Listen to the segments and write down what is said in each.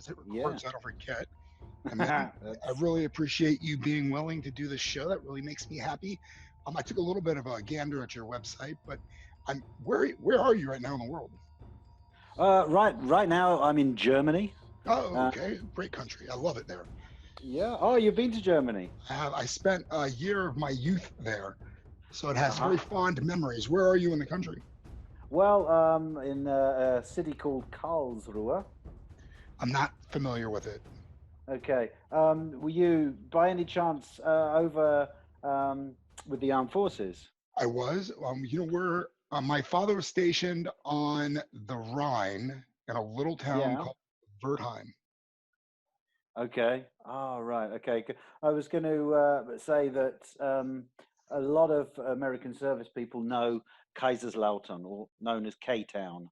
just hit record Yeah. so I don't forget. And then I really appreciate you being willing to do this show. That really makes me happy. I took a little bit of a gander at your website, but where are you right now in the world? Right now I'm in Germany. Oh, Uh, okay, great country. I love it there. yeah. Oh, you've been to Germany? I spent a year of my youth there, so it has Uh-huh. very fond memories. Where are you in the country? Well, in a city called Karlsruhe. I'm not familiar with it. Okay. Were you, by any chance, over with the armed forces? I was, where my father was stationed on the Rhine in a little town Yeah. called Wertheim. Okay. Oh, right. Okay. I was going to say that a lot of American service people know Kaiserslautern, or known as K-Town.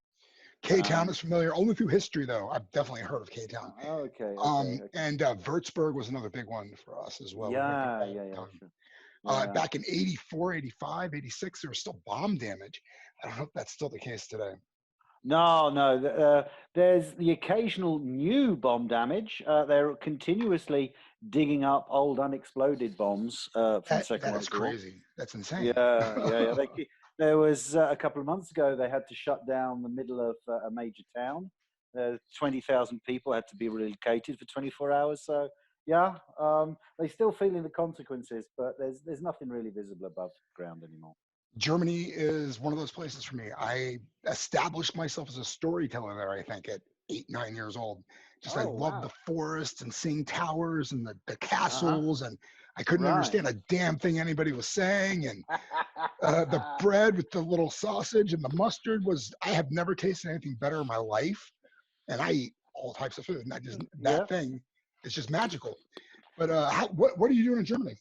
K Town Um, is familiar only through history, though. I've definitely heard of K Town. okay. Okay. Okay. And Würzburg was another big one for us as well. We went there Yeah. all Yeah. the Yeah. time. Sure. Yeah. Back in 84, 85, 86, there was still bomb damage. I don't know if that's still the case today. No, no. There's the occasional new bomb damage. They're continuously digging up old unexploded bombs from the Second That is World War. crazy. That's insane. Yeah, yeah, yeah. There was a couple of months ago, they had to shut down the middle of a major town. 20,000 people had to be relocated for 24 hours. So, yeah, they're still feeling the consequences, but there's nothing really visible above ground anymore. Germany is one of those places for me. I established myself as a storyteller there, I think, at 8, 9 years old. Just I Oh, loved the wow. forests and seeing towers and the Uh-huh. castles, and I couldn't Right. understand a damn thing anybody was saying. And the bread with the little sausage and the mustard was, I have never tasted anything better in my life. And I eat all types of food, not just that Yeah. thing. It's just magical. But what are you doing in Germany?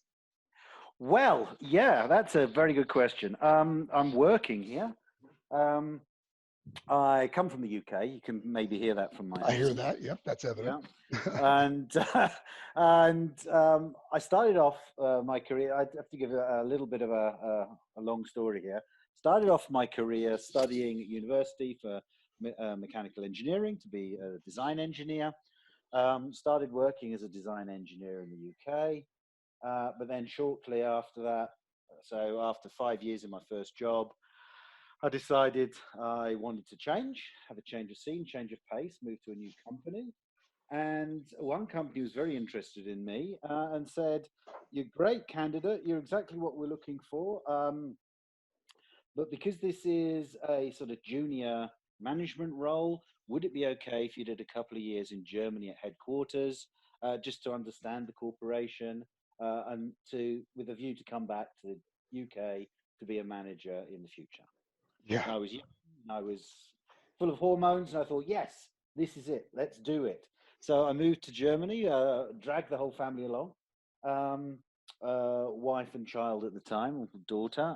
Well, yeah, that's a very good question. I'm working here. Um, I come from the UK. You can maybe hear that from my I hear accent. that. Yep, that's evident. Yeah, and I started off my career. I have to give a little bit of a long story here. Started off my career studying at university for mechanical engineering to be a design engineer. Started working as a design engineer in the UK, but then shortly after that, so after 5 years in my first job, I decided I wanted to change, have a change of scene, change of pace, move to a new company. And one company was very interested in me and said, "You're a great candidate. You're exactly what we're looking for. But because this is a sort of junior management role, would it be okay if you did a couple of years in Germany at headquarters, just to understand the corporation and to with a view to come back to the UK to be a manager in the future?" Yeah. And I was young, and I was full of hormones, and I thought, yes, this is it. Let's do it. So I moved to Germany, dragged the whole family along, um, wife and child at the time, daughter.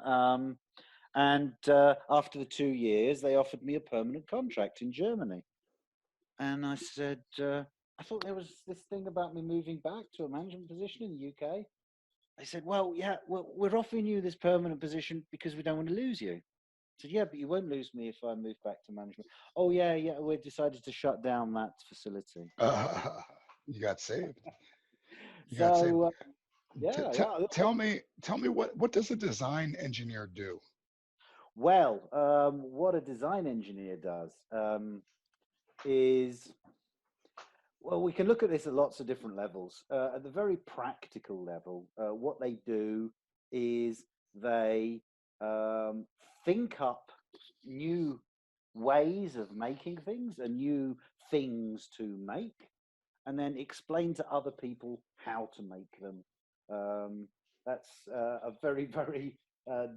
And after the 2 years, they offered me a permanent contract in Germany. And I said, I thought there was this thing about me moving back to a management position in the UK. They said, well, yeah, well, we're offering you this permanent position because we don't want to lose you. I said, yeah, but you won't lose me if I move back to management. Oh, yeah, yeah, we decided to shut down that facility. Uh, you got saved. You got saved. So, yeah, yeah. Tell me what does a design engineer do? Well, what a design engineer does is, well, we can look at this at lots of different levels. At the very practical level, what they do is they um, think up new ways of making things and new things to make, and then explain to other people how to make them. Um, that's a very, very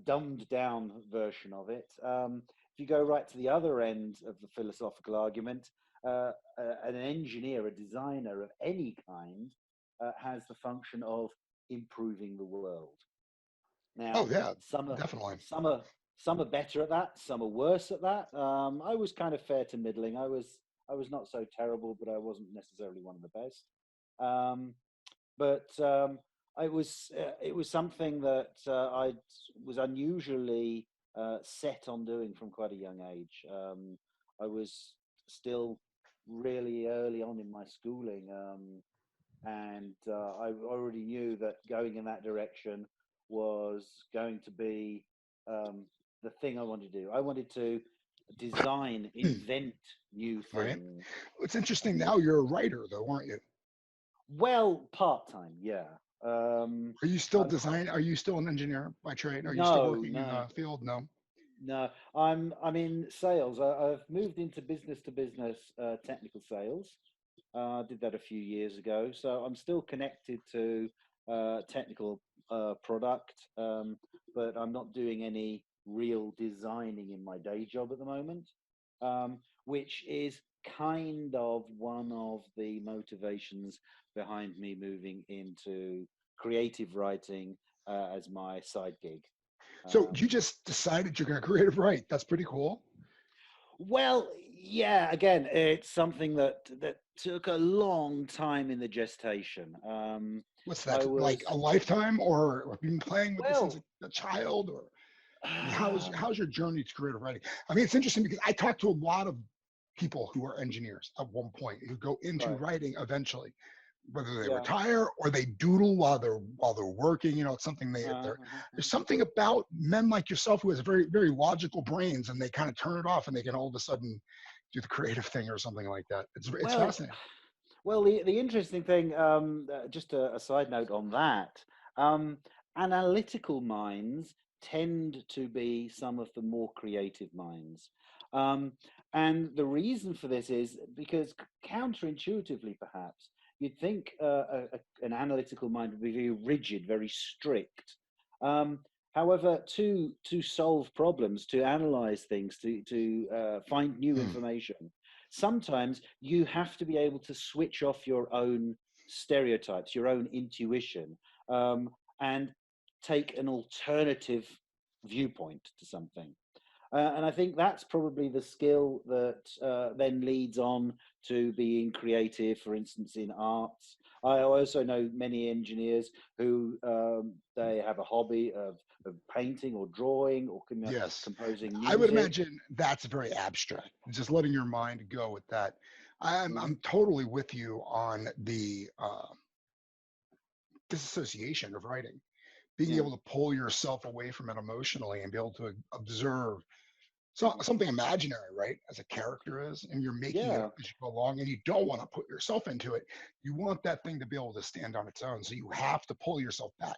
dumbed down version of it. If you go right to the other end of the philosophical argument, an engineer, a designer of any kind, has the function of improving the world. Now, Oh yeah, some are definitely. some are some are better at that. Some are worse at that. I was kind of fair to middling. I was not so terrible, but I wasn't necessarily one of the best. Um, but it was something that I was unusually set on doing from quite a young age. I was still really early on in my schooling, and I already knew that going in that direction was going to be the thing I wanted to do. I wanted to design, invent new Right. things. It's interesting. And Now you're a writer, though, aren't you? well, part time, yeah. Are you still I'm design? Are you still an engineer by trade? Are you still no, working in no, the field? No. no. I'm in sales. I've moved into business to business technical sales. I did that a few years ago, so I'm still connected to technical product, but I'm not doing any real designing in my day job at the moment, which is kind of one of the motivations behind me moving into creative writing as my side gig. So Um, you just decided you're going to creative write. That's pretty cool. Well, yeah, again, it's something that took a long time in the gestation. What's I that like? was A lifetime, or have you been playing with this since well, a child? Or I mean, how's your journey to creative writing? I mean, it's interesting because I talk to a lot of people who are engineers at one point who go into right, writing eventually, whether they yeah, retire or they doodle while they're working. You know, it's something there's uh. something about men like yourself who has very very logical brains, and they kind of turn it off and they can all of a sudden do the creative thing or something like that. It's Well, fascinating. well, the interesting thing, just a side note on that, um, analytical minds tend to be some of the more creative minds. Um, and the reason for this is because counterintuitively, perhaps, you'd think an analytical mind would be very rigid, very strict. Um, However, to solve problems, to analyze things, to find new Hmm. information, sometimes you have to be able to switch off your own stereotypes, your own intuition, and take an alternative viewpoint to something. And I think that's probably the skill that then leads on to being creative, for instance, in arts. I also know many engineers who they have a hobby of painting or drawing or Yes, composing I would music. imagine that's very abstract. Just letting your mind go with that. I'm Mhm. totally with you on the disassociation of writing, being Yeah, able to pull yourself away from it emotionally and be able to observe mhm. something imaginary, right? As a character is, and you're making it up Yeah, as you go along, and you don't want to put yourself into it. You want that thing to be able to stand on its own. So you have to pull yourself back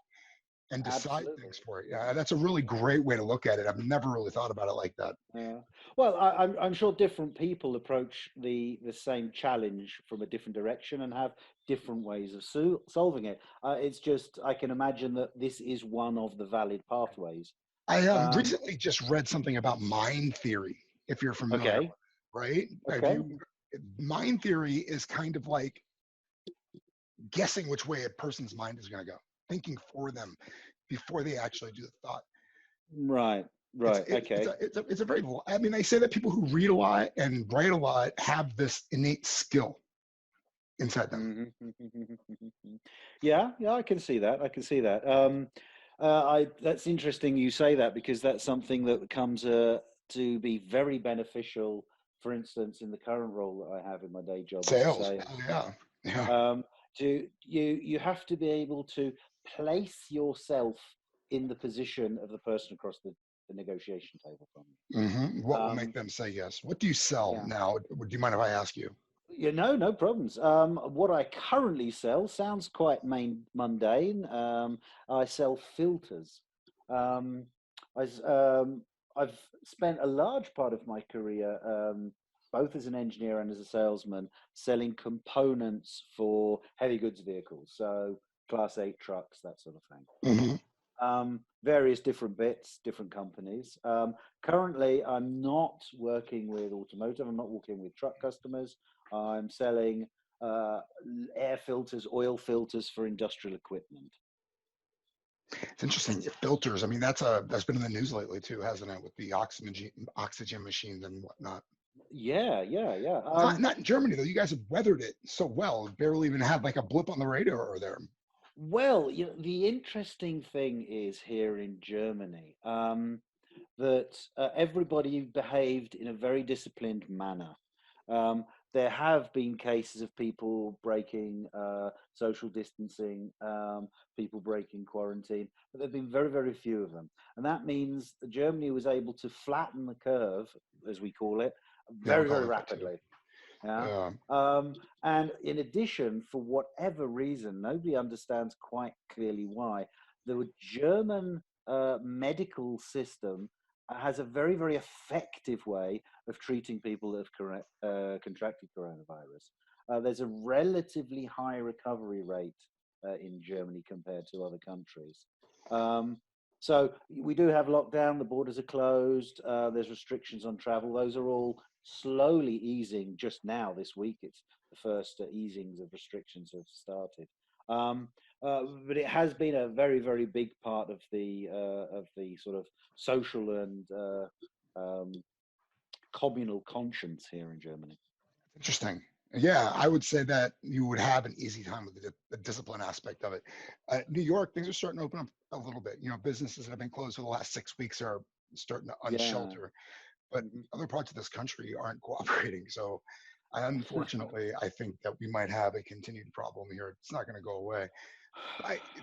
and decide absolutely. things for it. Yeah, that's a really great way to look at it. I've never really thought about it like that. Yeah. Well, I'm sure different people approach the same challenge from a different direction and have different ways of solving it. It's just I can imagine that this is one of the valid pathways. I Um, recently just read something about mind theory, if you're familiar okay, with it, right? Have okay, you, mind theory is kind of like guessing which way a person's mind is going to go, thinking for them before they actually do the thought. right, It's right, it, okay. it's a very, I mean, they say that people who read a lot and write a lot have this innate skill inside them. Mhm. Yeah, yeah, I can see that. I can see that. I That's interesting you say that because that's something that comes to be very beneficial. For instance, in the current role that I have in my day job as a Sales. sales, Yeah. Yeah. um, you have to be able to place yourself in the position of the person across the negotiation table from you. What will make them say yes? What do you sell Yeah. now? Do you mind if I ask you? You know, no problems. What I currently sell sounds quite mundane. I sell filters. Um, I've spent a large part of my career, both as an engineer and as a salesman, selling components for heavy goods vehicles, so Class 8 trucks, that sort of thing. Hmm. Various different bits, different companies. Currently, I'm not working with automotive. I'm not working with truck customers. I'm selling uh, air filters, oil filters for industrial equipment. It's interesting. Filters. I mean, that's been in the news lately too, hasn't it? With the oxygen machines and whatnot. Yeah, yeah, yeah. Not in Germany though. You guys have weathered it so well. Barely even had like a blip on the radar there. Well, you know, the interesting thing is here in Germany that everybody behaved in a very disciplined manner. there have been cases of people breaking social distancing, people breaking quarantine, but there have been very, very few of them. And that means that Germany was able to flatten the curve, as we call it, Yeah, we very, call very it that too. rapidly. Yeah. Yeah, And in addition, for whatever reason, nobody understands quite clearly why, the German medical system has a very, very effective way of treating people that have contracted coronavirus. There's a relatively high recovery rate in Germany compared to other countries. Um, so we do have lockdown, the borders are closed, there's restrictions on travel. Those are all slowly easing just now this week. It's the first easings of restrictions have started. Um, but it has been a very, very big part of the sort of social and um, communal conscience here in Germany. interesting. Yeah, I would say that you would have an easy time with the discipline aspect of it. New York, things are starting to open up a little bit. You know, businesses that have been closed for the last 6 weeks are starting to Yeah. unshelter, but Mhm. other parts of this country aren't cooperating. So, unfortunately, I think that we might have a continued problem here. It's not going to go away.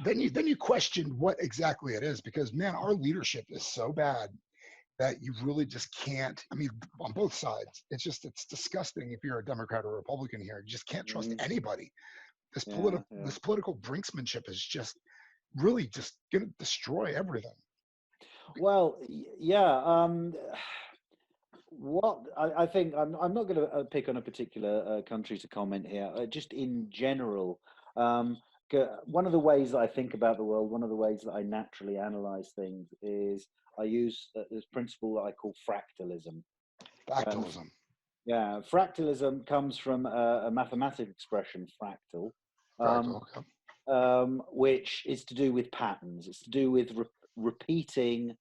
Then you questioned what exactly it is because man, our leadership is so bad that you really just can't. I mean, on both sides, it's disgusting if you're a Democrat or a Republican here. You just can't trust Mhm. anybody. Yeah, yeah. This political brinksmanship is just really just going to destroy everything. Well, yeah. What I think I'm not going to pick on a particular country to comment here. Just in general, one of the ways that I think about the world, one of the ways that I naturally analyze things is I use this principle that I call fractalism. And Factalism. yeah, fractalism comes from a mathematical expression, fractal, um, Fractal. Okay. which is to do with patterns. It's to do with repeating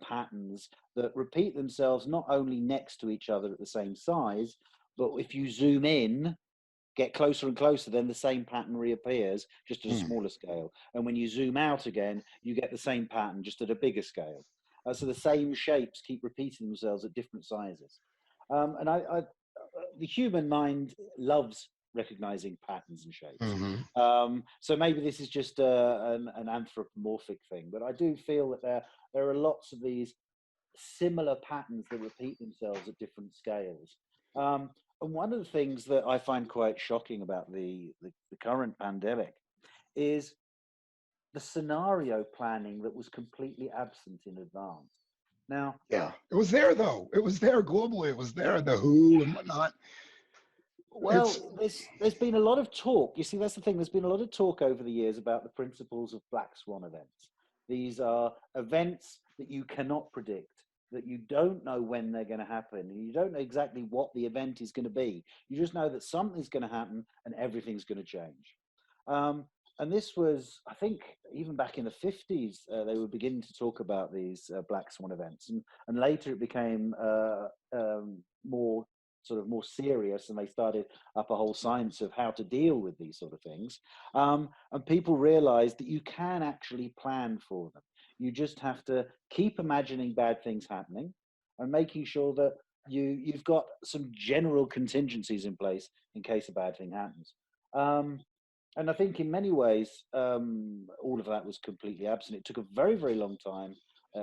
patterns that repeat themselves not only next to each other at the same size, but if you zoom in, get closer and closer, then the same pattern reappears just at a Hmm. smaller scale. And when you zoom out again, you get the same pattern just at a bigger scale. So the same shapes keep repeating themselves at different sizes. And the human mind loves recognizing patterns and shapes. Hmm. So maybe this is just an anthropomorphic thing, but I do feel that there are lots of these similar patterns that repeat themselves at different scales. And one of the things that I find quite shocking about the current pandemic is the scenario planning that was completely absent in advance. Now, Yeah, it was there though. It was there globally. It was there. The WHO and whatnot. It's well, there's been a lot of talk. You see, that's the thing. There's been a lot of talk over the years about the principles of black swan events. These are events that you cannot predict, that you don't know when they're going to happen, and you don't know exactly what the event is going to be. You just know that something's going to happen and everything's going to change. Um, and this was, I think, even back in the 50s, they were beginning to talk about these black swan events, and later it became more more serious, and they started up a whole science of how to deal with these sort of things. And people realized that you can actually plan for them. You just have to keep imagining bad things happening and making sure that you've got some general contingencies in place in case a bad thing happens. Um, and I think in many ways, all of that was completely absent. It took a very, very long time,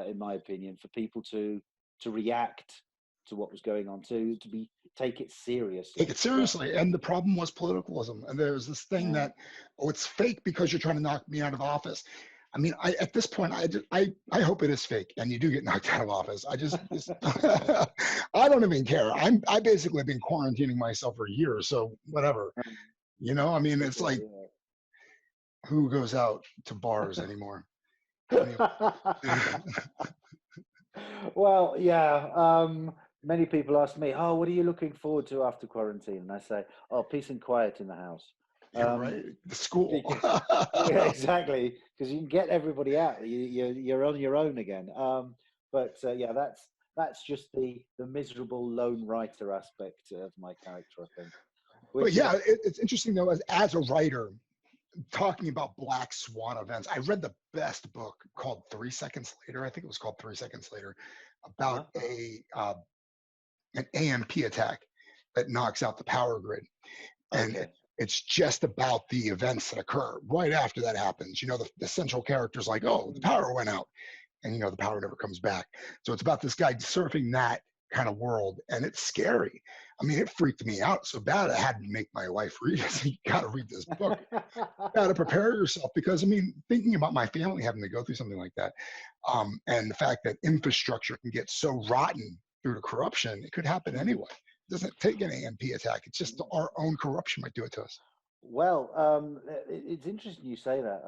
in my opinion, for people to react to what was going on, to be take it take seriously. it seriously. And the problem was politicalism. And there's this thing Yeah. that, oh, it's fake because you're trying to knock me out of office. I mean, at this point, I hope it is fake, and you do get knocked out of office. I don't even care. I basically have been quarantining myself for a year, so whatever. You know, I mean, it's like Yeah. who goes out to bars anymore? Anyway, Well, yeah. Many people ask me, "Oh, what are you looking forward to after quarantine?" And I say, "Oh, peace and quiet in the house." yeah, Um, right. The school. because, yeah, exactly, because you can get everybody out. You're on your own again. But yeah, that's just the miserable lone writer aspect of my character, I think. But Which yeah, it's interesting though, as a writer, talking about black swan events. I read the best book called 3 Seconds Later. I think it was called 3 Seconds Later, about uh-huh, uh-huh. an AMP attack. that knocks out the power grid. And Okay. it's just about the events that occur right after that happens. The central character's like, oh, the power went out, and the power never comes back. So it's about this guy surfing that kind of world, and it's scary. I mean, it freaked me out so bad I had to make my wife read it. So you got to read this book. You got to prepare yourself, because I mean, thinking about my family having to go through something like that, and the fact that infrastructure can get so rotten through the corruption, it could happen anyway. It doesn't take an AMP attack. It's just our own corruption might do it to us. Well, it's interesting you say that.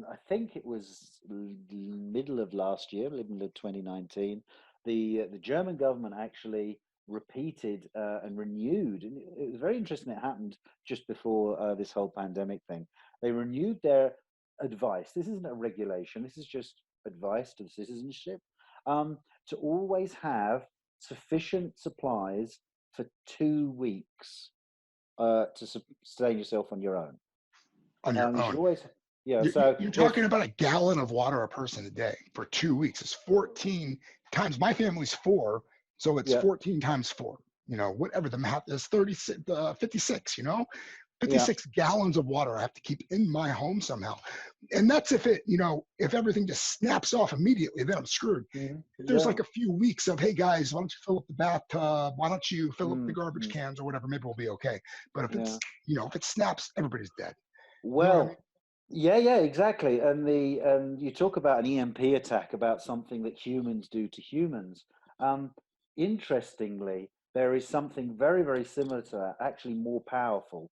I think it was middle of last year, middle of 2019. The German government actually repeated and renewed, and it was very interesting. It happened just before this whole pandemic thing. They renewed their advice. This isn't a regulation. This is just advice to the citizenship, to always have sufficient supplies for 2 weeks to sustain yourself on your own. On your You should own. always, yeah. You're, So you're if talking about a gallon of water a person a day for 2 weeks. It's 14 times. My family's four, so it's yeah, 14 times four. Whatever the math is, 36, 56. yeah, 56 gallons of water I have to keep in my home somehow. And that's if everything just snaps off immediately, then I'm screwed. If there's yeah, like a few weeks of, hey guys, why don't you fill up the bathtub? Why don't you fill up the mm, garbage mm, cans or whatever? Maybe we'll be okay. But yeah. if it snaps, everybody's dead. You know what I mean? Well, yeah, yeah, exactly. And you talk about an EMP attack, about something that humans do to humans. Um, Interestingly, there is something very, very similar to that, actually more powerful,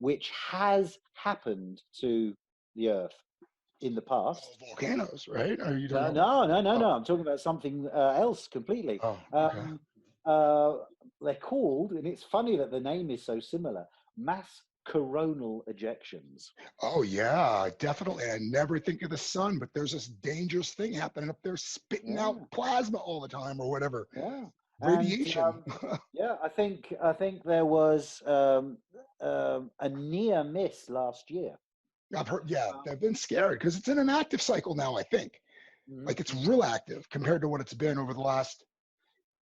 which has happened to the Earth in the past. Volcanoes, right? Or you don't No, know? no, no, no, Oh, no. I'm talking about something else completely. oh, okay. Um, uh, they're called, and it's funny that the name is so similar, mass coronal ejections. Oh yeah, definitely. I never think of the sun, but there's this dangerous thing happening up there, spitting out Yeah, plasma all the time or whatever. yeah. And Radiation. yeah, I think there was a near miss last year. I've heard, yeah, Um, they've been scared because it's in an active cycle now, I think. mhm, Like it's mhm. real active compared to what it's been over the last,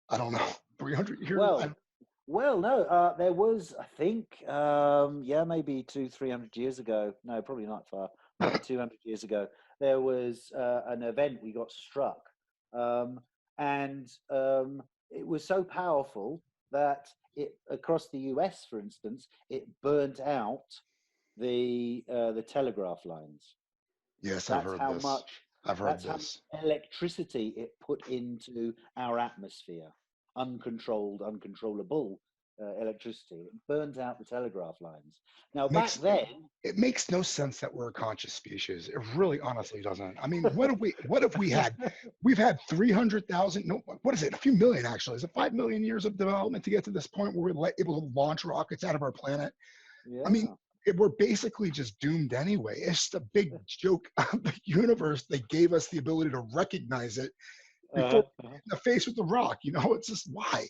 I don't know, 300 years. Well, well, no, there was, I think, yeah, maybe 300 years ago. No, probably not far. Maybe 200 years ago, there was an event we got struck, um, and it was so powerful that it across the US, for instance, it burnt out the telegraph lines. Yes, I've That's heard how this. much. I've heard That's how much this. electricity it put into our atmosphere. Uncontrollable electricity. It burns out the telegraph lines. Now, back Makes then, it makes no sense that we're a conscious species. It really honestly doesn't. I mean, what have we had? We've had 300,000, no, what is it? A few million actually. Is it 5 million years of development to get to this point where we're able to launch rockets out of our planet? I mean, yeah, we're basically just doomed anyway. It's just a big joke of the universe. They gave us the ability to recognize it before uh-huh. in the face with the rock. It's just why.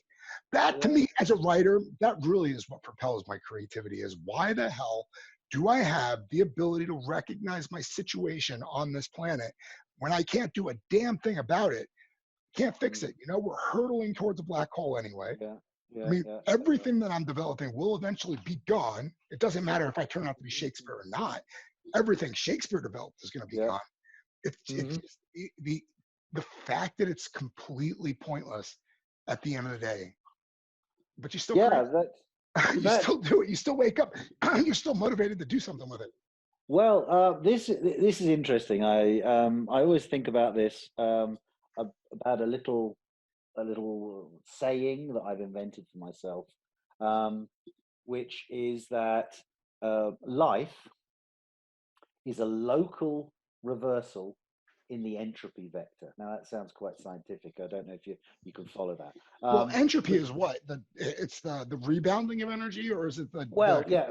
That to Yeah, me, as a writer, that really is what propels my creativity. Is why the hell do I have the ability to recognize my situation on this planet when I can't do a damn thing about it? Can't fix mm, it. We're hurtling towards a black hole anyway. yeah, I yeah, mean, yeah, yeah, everything that I'm developing will eventually be gone. It doesn't matter if I turn out to be Shakespeare or not. Everything Shakespeare developed is going to be yeah. gone. It's Hmm. just the fact that it's completely pointless at the end of the day, but you still create. Yeah, that You that still do it. You still wake up. You're still motivated to do something with it. well, this is interesting. I always think about this, about a little saying that I've invented for myself, um, which is that life is a local reversal in the entropy vector. Now that sounds quite scientific. I don't know if you can follow that. Well, Um, entropy but is what it's the rebounding of energy, or is it the Well, yeah,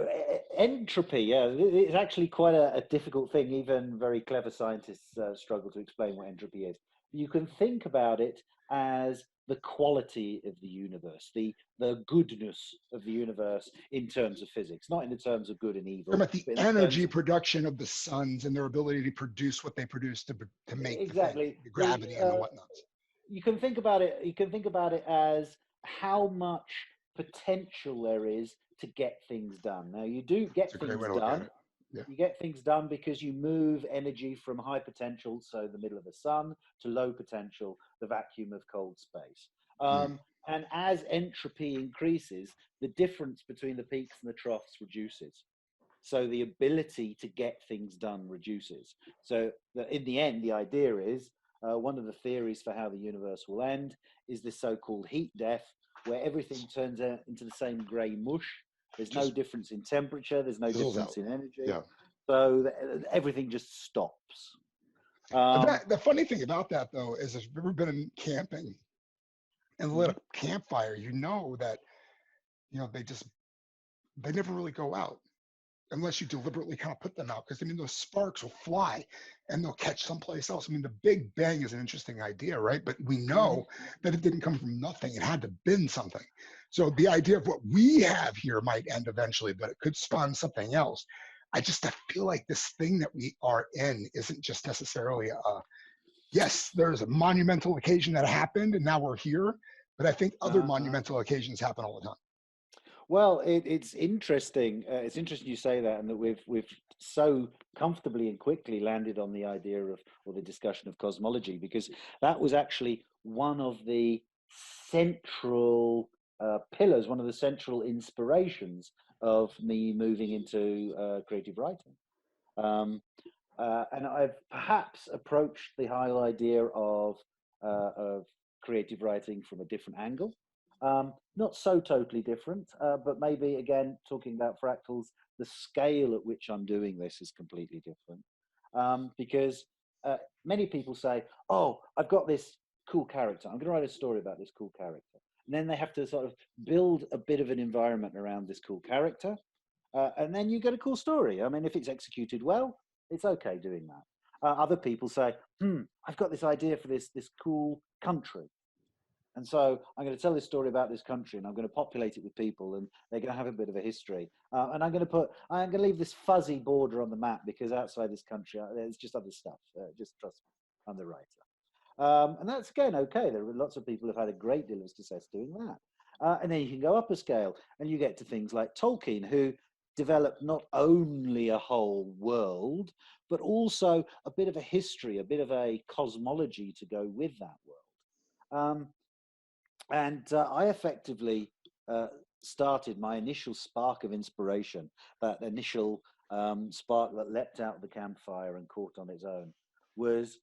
entropy. Yeah, it's actually quite a difficult thing. Even very clever scientists struggle to explain what entropy is. You can think about it as the quality of the universe, the goodness of the universe in terms of physics, not in the terms of good and evil, about the but in the energy terms production of the suns and their ability to produce what they produce to make the thing, exactly the the gravity and the whatnots. you can think about it as how much potential there is to get things done. Now, you do It's get a great things way to look at done. it. Yeah. You get things done because you move energy from high potential, so the middle of the sun, to low potential, the vacuum of cold space. Mm. And as entropy increases, the difference between the peaks and the troughs reduces. So the ability to get things done reduces. So in the end, the idea is one of the theories for how the universe will end is this so-called heat death, where everything turns out into the same grey mush. There's no Just difference in temperature. There's no fizzles difference out. in energy. Yeah. So everything just stops. Um, The funny thing about that, though, is if you've ever been in camping and lit mhm, a campfire, you know that, they never really go out unless you deliberately kind of put them out. Because, I mean, those sparks will fly and they'll catch someplace else. I mean, the Big Bang is an interesting idea, right? But we mhm. know that it didn't come from nothing. It had to been something. So the idea of what we have here might end eventually, but it could spawn something else. I feel like this thing that we are in isn't just necessarily yes, there's a monumental occasion that happened and now we're here, but I think other Uh-huh. monumental occasions happen all the time. Well, it's interesting. It's interesting you say that, and that we've so comfortably and quickly landed on the idea of, or the discussion of cosmology, because that was actually one of the central pillars, one of the central inspirations of me moving into creative writing. Um, and I've perhaps approached the whole idea of creative writing from a different angle. Not so totally different, but maybe again, talking about fractals, the scale at which I'm doing this is completely different. Because many people say, oh, I've got this cool character. I'm going to write a story about this cool character. And then they have to sort of build a bit of an environment around this cool character. And then you get a cool story. I mean, if it's executed well, it's okay doing that. Other people say, I've got this idea for this cool country. And so I'm going to tell this story about this country, and I'm going to populate it with people, and they're going to have a bit of a history. And I'm going to leave this fuzzy border on the map because outside this country, there's just other stuff. Just trust me, I'm the writer. And that's again okay. There are lots of people who've had a great deal of success doing that. And then you can go up a scale, and you get to things like Tolkien, who developed not only a whole world, but also a bit of a history, a bit of a cosmology to go with that world. And I effectively started my initial spark of inspiration, that initial spark that leapt out of the campfire and caught on its own, was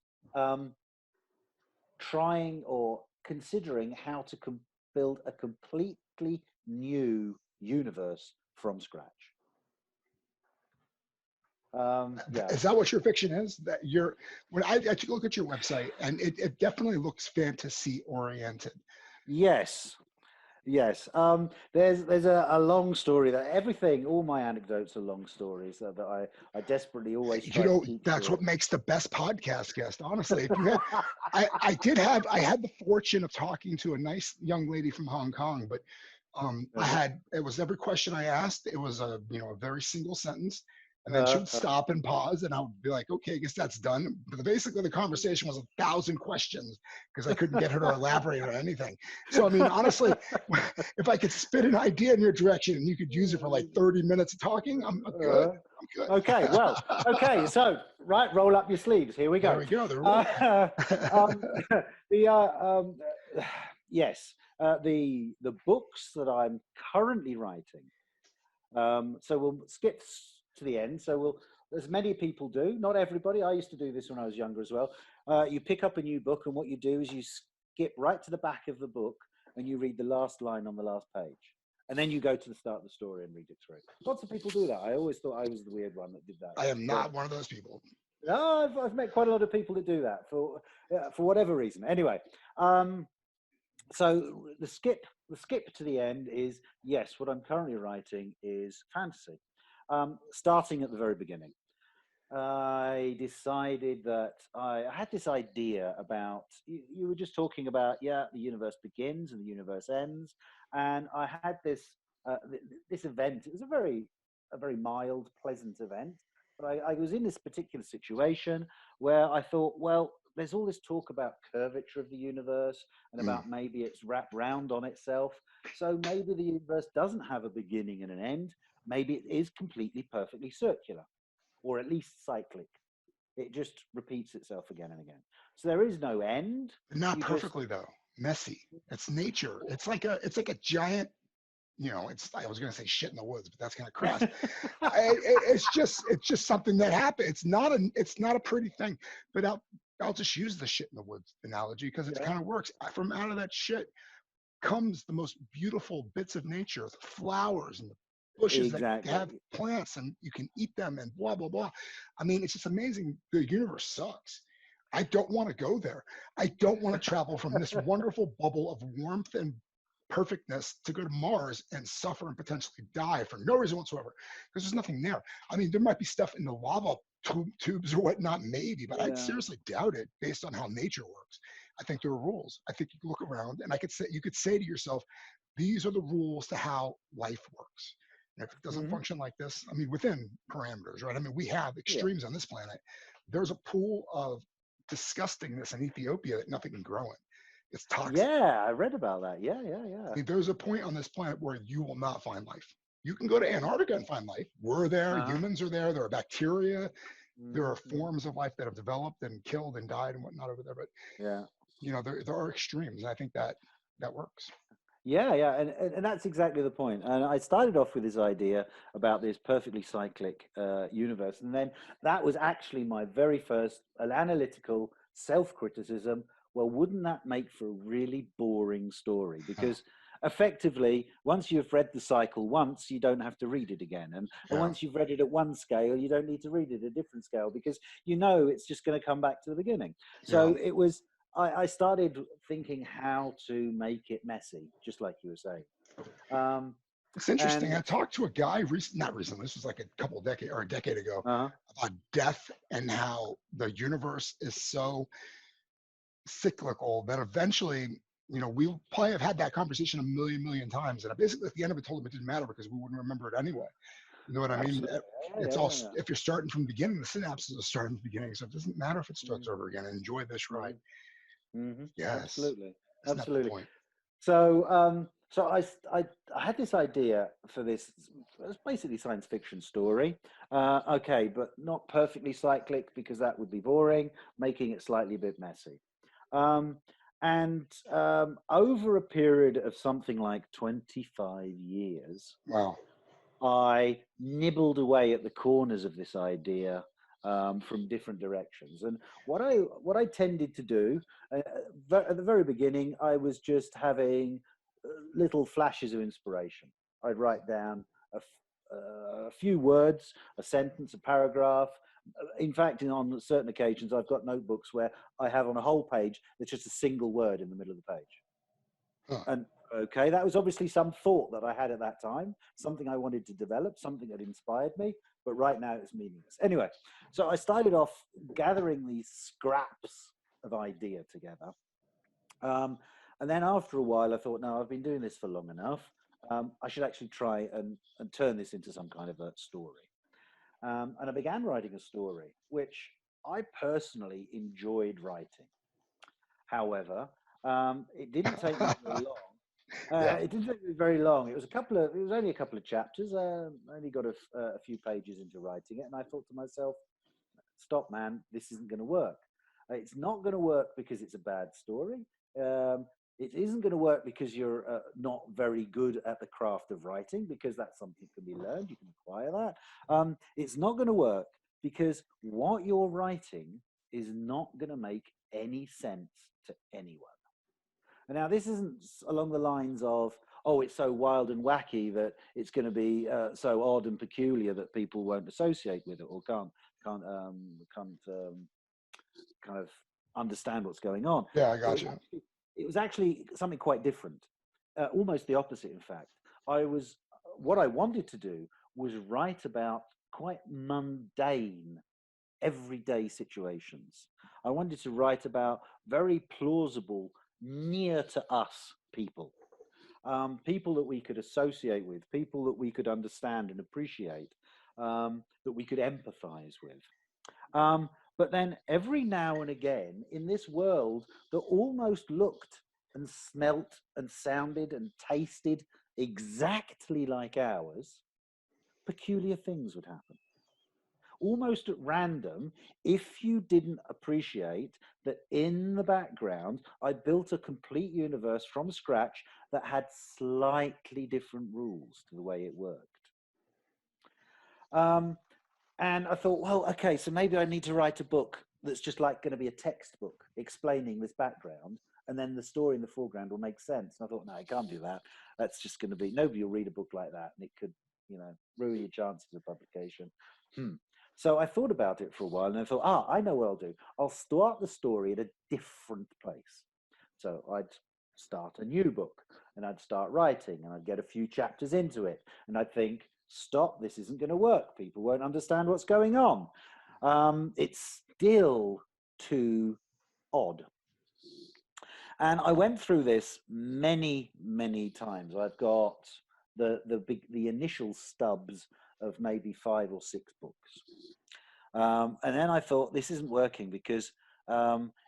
trying or considering how to build a completely new universe from scratch. Yeah. Is that what your fiction is? That you're when I took a look at your website and it definitely looks fantasy oriented. Yes. Yes. There's a long story that everything, all my anecdotes are long stories that I desperately always try to keep That's what short. makes the best podcast guest. Honestly, if you had, I had the fortune of talking to a nice young lady from Hong Kong, but Uh-huh. it was every question I asked, it was a very single sentence. And then she Uh, would uh, stop and pause, and I would be like, okay, I guess that's done. But basically, the conversation was 1,000 questions because I couldn't get her to elaborate on anything. So, I mean, honestly, if I could spit an idea in your direction and you could use it for like 30 minutes of talking, I'm good. uh, I'm good. okay. Well. Okay. So right, roll up your sleeves. Here we There go. we go. They're rolling. Uh, um, the yes, the books that I'm currently writing. So we'll skip to the end. So we'll, as many people do, not everybody. I used to do this when I was younger as well. You pick up a new book, and what you do is you skip right to the back of the book, and you read the last line on the last page, and then you go to the start of the story and read it through. Lots of people do that. I always thought I was the weird one that did that, I am but not one of those people. no, I've met quite a lot of people that do that for whatever reason. Anyway, so the skip to the end is yes. What I'm currently writing is fantasy, starting at the very beginning. I decided that I had this idea about you were just talking about the universe begins and the universe ends, and I had this event. It was a very mild, pleasant event, but I was in this particular situation where I thought, well, there's all this talk about curvature of the universe and Mm. about maybe it's wrapped round on itself. So maybe the universe doesn't have a beginning and an end. Maybe it is completely perfectly circular, or at least cyclic. It just repeats itself again and again. So there is no end. Not You just perfectly though. Messy. It's nature. It's like a giant, I was going to say shit in the woods, but that's kind of crass. It's just something that happened. It's not a pretty thing, but I'll just use the shit in the woods analogy because it yeah, kind of works. From out of that shit comes the most beautiful bits of nature, the flowers and the bushes that have exactly. plants and you can eat them and blah, blah, blah. I mean, it's just amazing. The universe sucks. I don't want to go there. I don't want to travel from this wonderful bubble of warmth and perfectness to go to Mars and suffer and potentially die for no reason whatsoever because there's nothing there. I mean, there might be stuff in the lava tubes or whatnot, maybe, but I'd Yeah. seriously doubt it based on how nature works. I think there are rules. I think you can look around and you could say to yourself, these are the rules to how life works. And if it doesn't Hmm. function like this, I mean, within parameters, right? I mean, we have Yeah. extremes on this planet. There's a pool of disgustingness in Ethiopia that nothing can grow in. It's toxic. Yeah, I read about that. Yeah, yeah, I yeah. mean, there's a point on this planet where you will not find life. You can go to Antarctica and find life. We're there. Uh-huh. Humans are there. There are bacteria. There are Mm-hmm. forms of life that have developed and killed and died and whatnot over there. But Yeah. there are extremes, and I think that works. Yeah, yeah, and that's exactly the point. And I started off with this idea about this perfectly cyclic universe, and then that was actually my very first analytical self-criticism. Well, wouldn't that make for a really boring story? Yeah, Because effectively, once you've read the cycle once, you don't have to read it again, and yeah, once you've read it at one scale, you don't need to read it at a different scale because you know it's just going to come back to the beginning. yeah. So it was. I started thinking how to make it messy, just like you were saying. Um, It's interesting. and I talked to a guy not recently. This was like a couple of decade or a decade ago uh, about death and how the universe is so cyclical that eventually, we'll probably have had that conversation a million times. And I basically at the end of it told him it didn't matter because we wouldn't remember it anyway. You know what I mean? absolutely, yeah, It's yeah, all, yeah, if you're starting from the beginning, the synapses are starting from the beginning. So it doesn't matter if it yeah. starts over again. Enjoy this Mm-hmm, ride. mm-hmm, Yes. absolutely, Isn't that the absolutely. point? So, I had this idea for this. It's basically science fiction story. Okay, but not perfectly cyclic because that would be boring. Making it slightly a bit messy. Um, and over a period of something like 25 years, Wow. I nibbled away at the corners of this idea from different directions. And what I tended to do at the very beginning, I was just having little flashes of inspiration. I'd write down a few words, a sentence, a paragraph. In fact, on certain occasions, I've got notebooks where I have on a whole page, there's just a single word in the middle of the page. Huh. And okay, that was obviously some thought that I had at that time, something I wanted to develop, something that inspired me, but right now it's meaningless. Anyway, so I started off gathering these scraps of idea together. Um, and then after a while, I thought, no, I've been doing this for long enough. I should actually try and turn this into some kind of a story. And I began writing a story, which I personally enjoyed writing. However, it didn't take me very long. Yeah. It didn't take me very long. It was it was only a couple of chapters. I only got a few pages into writing it, and I thought to myself, "Stop, man! This isn't going to work. It's not going to work because it's a bad story. It isn't going to work because you're not very good at the craft of writing, because that's something that can be learned. You can acquire that. It's not going to work because what you're writing is not going to make any sense to anyone." And now this isn't along the lines of, oh, it's so wild and wacky that it's going to be so odd and peculiar that people won't associate with it or can't kind of understand what's going on. Yeah, I It got was you. actually, it was actually something quite different, almost the opposite, in fact. What I wanted to do was write about quite mundane, everyday situations. I wanted to write about very plausible, near to us people, people that we could associate with, people that we could understand and appreciate, that we could empathize with. But then every now and again, in this world that almost looked and smelt and sounded and tasted exactly like ours, peculiar things would happen. Almost at random, if you didn't appreciate that in the background, I built a complete universe from scratch that had slightly different rules to the way it worked. Um, and I thought, well, okay, so maybe I need to write a book that's just like going to be a textbook explaining this background, and then the story in the foreground will make sense. And I thought, no, I can't do that. That's just going to be, nobody will read a book like that, and it could, ruin your chances of publication. So I thought about it for a while, and I thought, I know what I'll do. I'll start the story at a different place. So I'd start a new book, and I'd start writing, and I'd get a few chapters into it, and I'd think, stop, this isn't going to work. People won't understand what's going on. It's still too odd. And I went through this many, many times. I've got the initial stubs of maybe 5 or 6 books. And then I thought, this isn't working because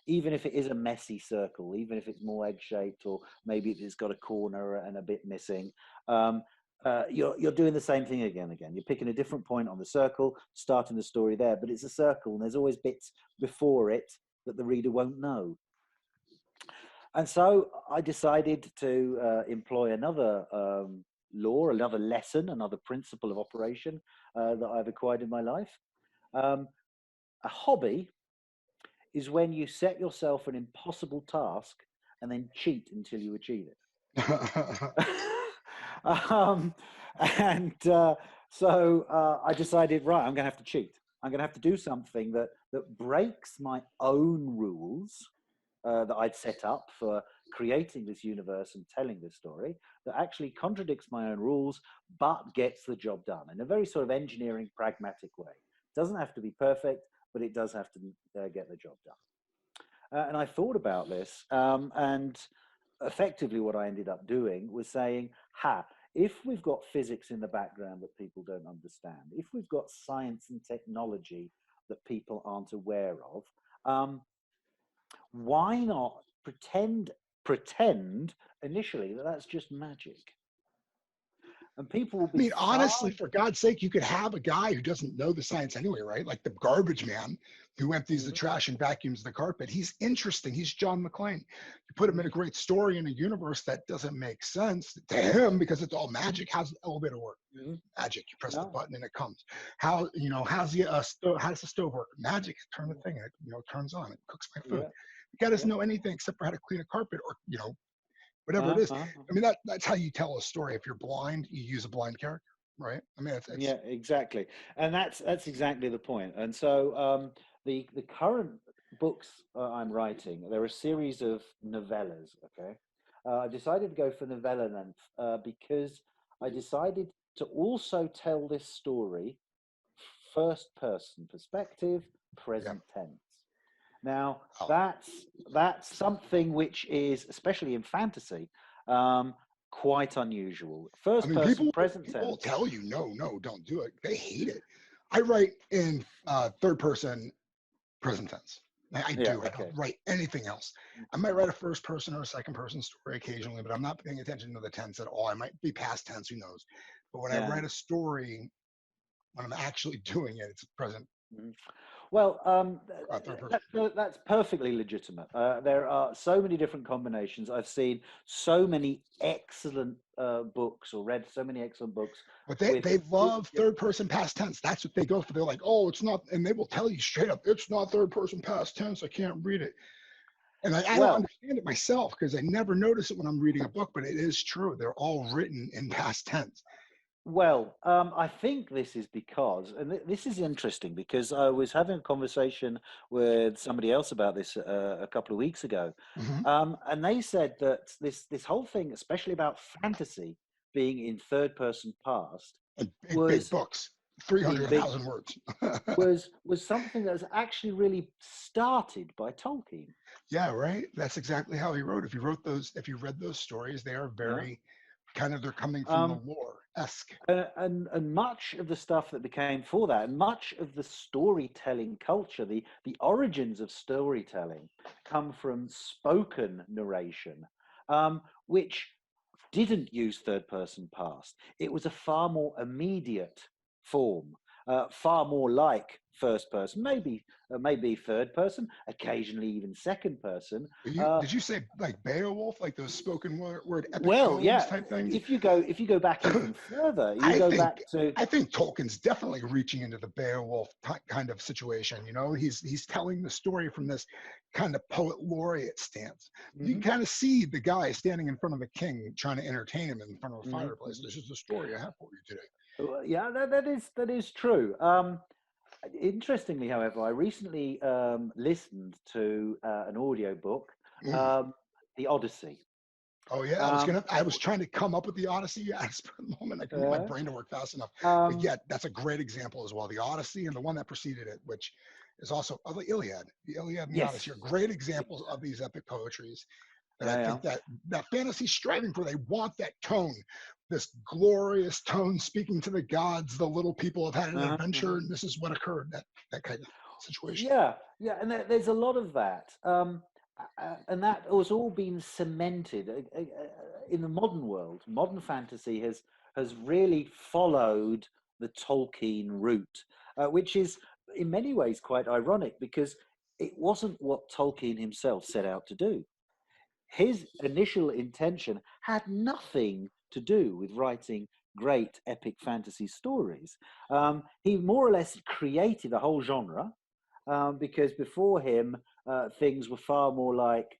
even if it is a messy circle, even if it's more egg-shaped, or maybe it's got a corner and a bit missing, you're doing the same thing again. You're picking a different point on the circle, starting the story there, but it's a circle, and there's always bits before it that the reader won't know. And so I decided to employ another law, another lesson, another principle of operation that I've acquired in my life. A hobby is when you set yourself an impossible task and then cheat until you achieve it. So I decided, right, I'm going to have to cheat. I'm going to have to do something that breaks my own rules that I'd set up for creating this universe and telling this story, that actually contradicts my own rules, but gets the job done in a very sort of engineering, pragmatic way. It doesn't have to be perfect, but it does have to get the job done. And I thought about this, and effectively what I ended up doing was saying, if we've got physics in the background that people don't understand, if we've got science and technology that people aren't aware of, why not pretend initially that that's just magic? And people will be honestly, for God's sake, you could have a guy who doesn't know the science anyway, right? Like the garbage man who empties the trash and vacuums the carpet. He's interesting. He's John McClane. You put him in a great story in a universe that doesn't make sense to him because it's all magic. How's the elevator work? Magic. You press the button and it comes. How's the stove work? Magic. Turn the thing and it turns on. It cooks my food. The guy doesn't know anything except for how to clean a carpet or whatever it is. I mean, that's how you tell a story. If you're blind, you use a blind character, right? I mean, yeah, exactly. And that's exactly the point. And so the current books I'm writing, they're a series of novellas, okay? I decided to go for novella length because I decided to also tell this story first person perspective, present tense. Now, that's something which is, especially in fantasy, quite unusual. First person, present tense. People tell you, no, don't do it. They hate it. I write in third person, present tense. I do. I don't write anything else. I might write a first person or a second person story occasionally, but I'm not paying attention to the tense at all. I might be past tense, who knows? But when I write a story, when I'm actually doing it, it's present. Well, that's perfectly legitimate. There are so many different combinations. I've seen so many excellent books, or read so many excellent books. But they love third person past tense. That's what they go for. They're like, oh, it's not, and they will tell you straight up, it's not third person past tense. I can't read it. And I don't understand it myself because I never notice it when I'm reading a book, but it is true. They're all written in past tense. Well, I think this is because, and this is interesting because I was having a conversation with somebody else about this a couple of weeks ago, and they said that this whole thing, especially about fantasy being in third person past, big books, 300,000 words, was something that was actually really started by Tolkien. Yeah, right. That's exactly how he wrote. If you read those stories, they are very kind of they're coming from the Um, lore-esque. and much of the stuff that became for that, and much of the storytelling culture, the origins of storytelling, come from spoken narration, which didn't use third person past. It was a far more immediate form, far more like first person, maybe third person, occasionally even second person. Did you say like Beowulf, like those spoken word epic Well, poems yeah. type things? If you go back even further, you I go think back to. I think Tolkien's definitely reaching into the Beowulf kind of situation. You know, he's telling the story from this kind of poet laureate stance. You Mhm, kind of see the guy standing in front of a king trying to entertain him in front of a mhm, fireplace. mhm. This is the story I have for you today. Yeah, that is true. Interestingly, however, I recently listened to an audio book, Mm. um, The Odyssey. Oh yeah, Um, I was trying to come up with the Odyssey. You asked for a moment. I couldn't get my uh, brain to work fast enough. But um, yet, that's a great example as well. The Odyssey and the one that preceded it, which is also the Iliad. The Iliad and the Odyssey yes. are great examples of these epic poetries that I Yeah, yeah. think that fantasy's striving for. They want that tone, this glorious tone, speaking to the gods. The little people have had an Uh-huh, uh-huh. adventure, and this is what occurred. That kind of situation. Yeah, yeah, and there's a lot of that, and that has all been cemented in the modern world. Modern fantasy has really followed the Tolkien route, which is in many ways quite ironic because it wasn't what Tolkien himself set out to do. His initial intention had nothing to do with writing great epic fantasy stories. He more or less created a whole genre because before him, things were far more like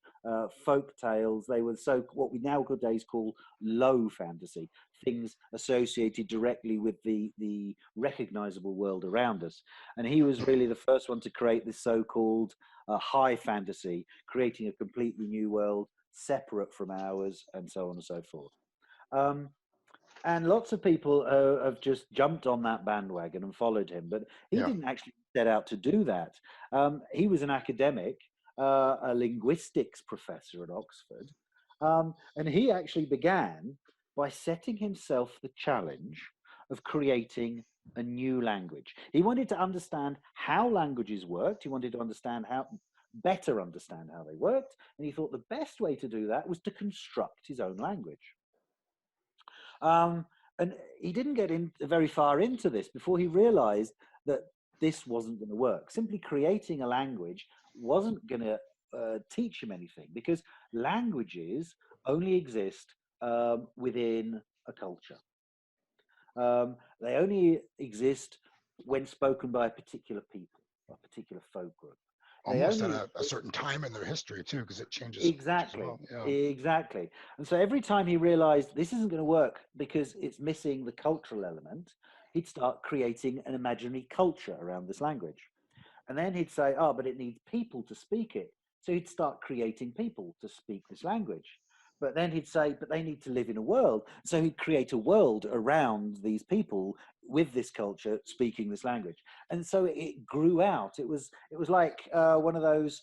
folk tales. They were what we nowadays call low fantasy, things associated directly with the recognizable world around us. And he was really the first one to create this so-called high fantasy, creating a completely new world separate from ours, and so on and so forth. Um, and lots of people have just jumped on that bandwagon and followed him, but he Yeah. didn't actually set out to do that. He was an academic, a linguistics professor at Oxford, and he actually began by setting himself the challenge of creating a new language. He wanted to understand how languages worked. He wanted to better understand how they worked, and he thought the best way to do that was to construct his own language. Um, and he didn't get in very far into this before he realized that this wasn't going to work. Simply creating a language wasn't going to teach him anything because languages only exist within a culture. They only exist when spoken by a particular people, a particular folk group. They Almost only at a certain time in their history too, because it changes so much as Exactly, well. Yeah. exactly. And so every time he realized this isn't going to work because it's missing the cultural element, he'd start creating an imaginary culture around this language. And then he'd say, oh, but it needs people to speak it. So he'd start creating people to speak this language. But then he'd say, but they need to live in a world. So he'd create a world around these people with this culture speaking this language. And so it grew out. It was like one of those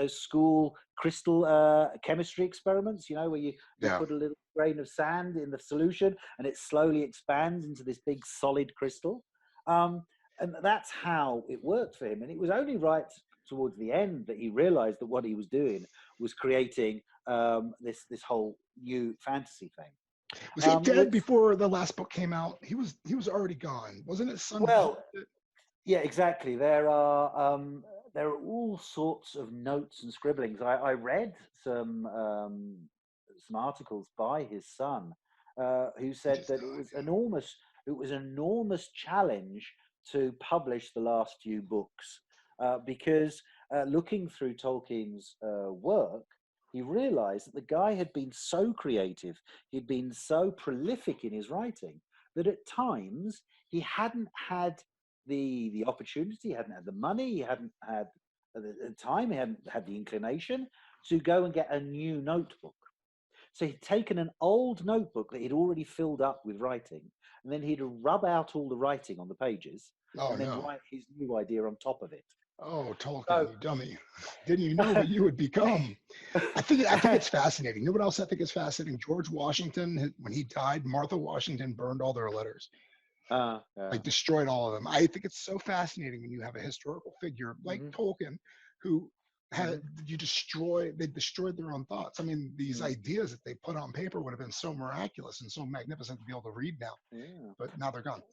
school crystal chemistry experiments, where you Yeah. put a little grain of sand in the solution and it slowly expands into this big solid crystal. Um, and that's how it worked for him. And it was only right towards the end that he realized that what he was doing was creating this whole new fantasy thing. Was he dead Which, before the last book came out? He was already gone. Wasn't his son who well, published it? yeah, exactly. There are all sorts of notes and scribblings. I read some articles by his son, who He said just that died. it was an enormous challenge to publish the last few books, because looking through Tolkien's work, he realized that the guy had been so creative, he'd been so prolific in his writing, that at times he hadn't had the opportunity, he hadn't had the money, he hadn't had the time, he hadn't had the inclination to go and get a new notebook. So he'd taken an old notebook that he'd already filled up with writing, and then he'd rub out all the writing on the pages Oh and then no. write his new idea on top of it. Oh, Tolkien, So, you dummy. Didn't you know what you would become? I think it's fascinating. You know what else I think is fascinating? George Washington, when he died, Martha Washington burned all their letters, yeah. like destroyed all of them. I think it's so fascinating when you have a historical figure like Hmm. Tolkien, who had Hmm. they destroyed their own thoughts. I mean, these Mm, ideas that they put on paper would have been so miraculous and so magnificent to be able to read now, yeah. but now they're gone.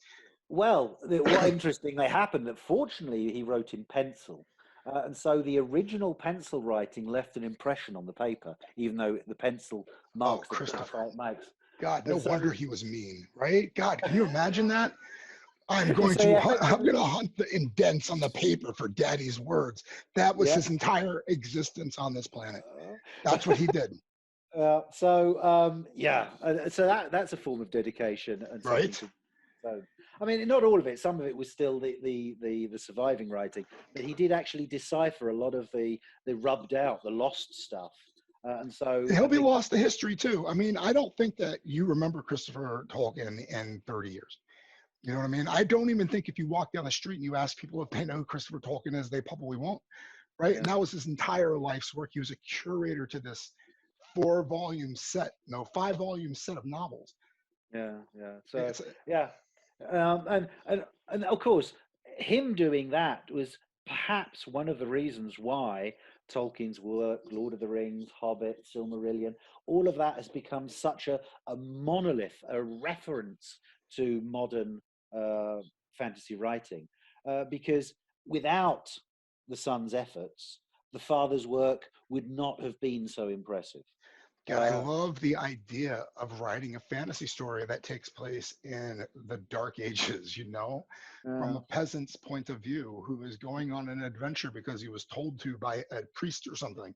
Well, what interestingly happened that fortunately he wrote in pencil. And so the original pencil writing left an impression on the paper, even though the pencil Oh, marks the Christopher. graphite marks. God, no And so, wonder he was mean, right? God, can you imagine that? I'm going so to he I'm effectively, going to hunt the indents on the paper for Daddy's words. That was yeah. his entire existence on this planet. Uh, That's what he did, yeah, so that's a form of dedication and something right? to. So, I mean, not all of it. Some of it was still the surviving writing, but he did actually decipher a lot of the rubbed out, the lost stuff. And so He'll I be think, lost to history too. I mean, I don't think that you remember Christopher Tolkien in 30 years. You know what I mean? I don't even think if you walk down the street and you ask people if they know who Christopher Tolkien is, they probably won't, right? And yeah, that was his entire life's work. He was a curator to this 4 volume set, no, 5 volume set of novels. yeah. So, It's yeah, and of course, him doing that was perhaps one of the reasons why Tolkien's work, Lord of the Rings, Hobbit, Silmarillion, all of that has become such a monolith, a reference to modern uh, fantasy writing, because without the son's efforts, the father's work would not have been so impressive. God, I Uh, love the idea of writing a fantasy story that takes place in the dark ages, from uh, a peasant's point of view who is going on an adventure because he was told to by a priest or something.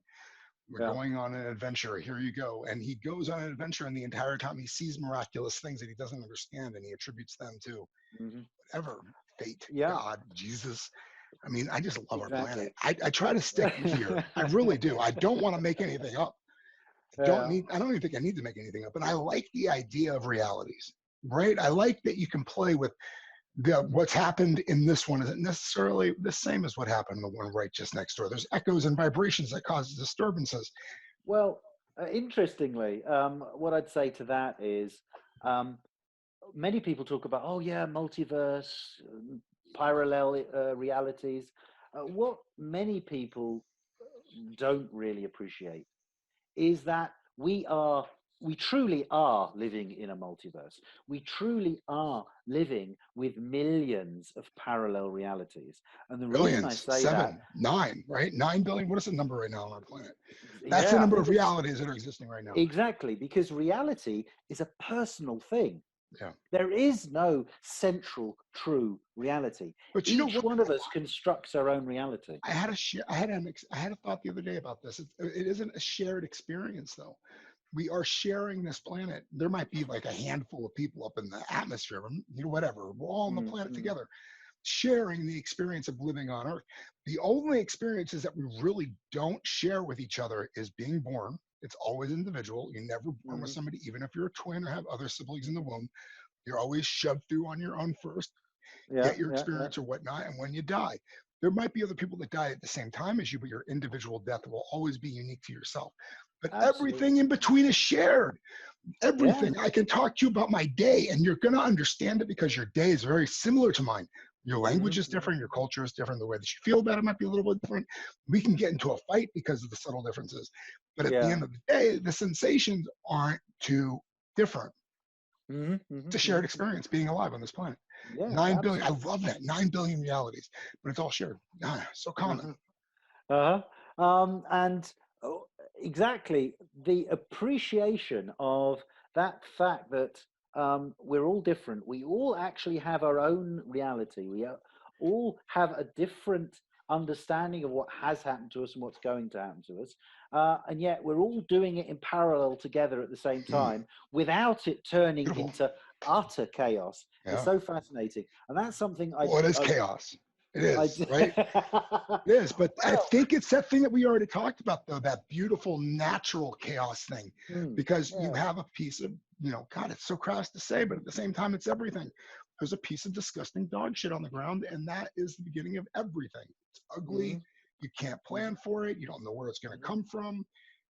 We're yeah. going on an adventure. Here you go. And he goes on an adventure, and the entire time he sees miraculous things that he doesn't understand, and he attributes them to Hmm. whatever fate, Yeah, God, Jesus. I mean, I just love our planet. exactly. I try to stick here. I really do. I don't want to make anything up. Yeah. I don't even think I need to make anything up, but I like the idea of realities, right? I like that you can play with what's happened in this one isn't necessarily the same as what happened in the one right just next door. There's echoes and vibrations that cause disturbances. Well, interestingly, what I'd say to that is um, many people talk about, oh, yeah, multiverse, parallel realities. What many people don't really appreciate is that we truly are living in a multiverse. We truly are living with millions of parallel realities. And the reason I Billions, say that, 7, 9, right? 9 billion. What is the number right now on our planet? That's the yeah, number of because realities that are existing right now. exactly, because reality is a personal thing. Yeah. There is no central true reality. But you know Each what? one of us constructs our own reality. I had a thought the other day about this. It isn't a shared experience though. We are sharing this planet. There might be like a handful of people up in the atmosphere, whatever. We're all on the Mm, planet mm, together, sharing the experience of living on Earth. The only experiences that we really don't share with each other is being born. It's always individual. You're never born with mhm, somebody, even if you're a twin or have other siblings in the womb. You're always shoved through on your own first, yeah, get your yeah. experience or whatnot. And when you die, there might be other people that die at the same time as you, but your individual death will always be unique to yourself. But Absolutely. everything in between is shared. Yeah. Everything. I can talk to you about my day and you're going to understand it because your day is very similar to mine. Your language Mhm, is mhm. different. Your culture is different. The way that you feel about it might be a little bit different. We can get into a fight because of the subtle differences. But at the Yeah. end of the day, the sensations aren't too different. Mhm, It's a mhm, shared mhm. experience being alive on this planet. Yeah, 9 billion. I absolutely. love that. 9 billion realities, but it's all shared. So common. Uh-huh. Uh-huh. And oh, exactly the appreciation of that fact that we're all different. We all actually have our own reality. All have a different understanding of what has happened to us and what's going to happen to us. And yet we're all doing it in parallel together at the same Hmm, time without it turning beautiful. into utter chaos is Yeah. so fascinating. And that's something Well, it is chaos. It is, right? I It is, but I well, think it's that thing that we already talked about, though, that beautiful natural chaos thing, mm, because you yeah, have a piece of, God, it's so crass to say, but at the same time, it's everything. There's a piece of disgusting dog shit on the ground, and that is the beginning of everything. It's ugly. You can't plan for it. You don't know where it's going to come from.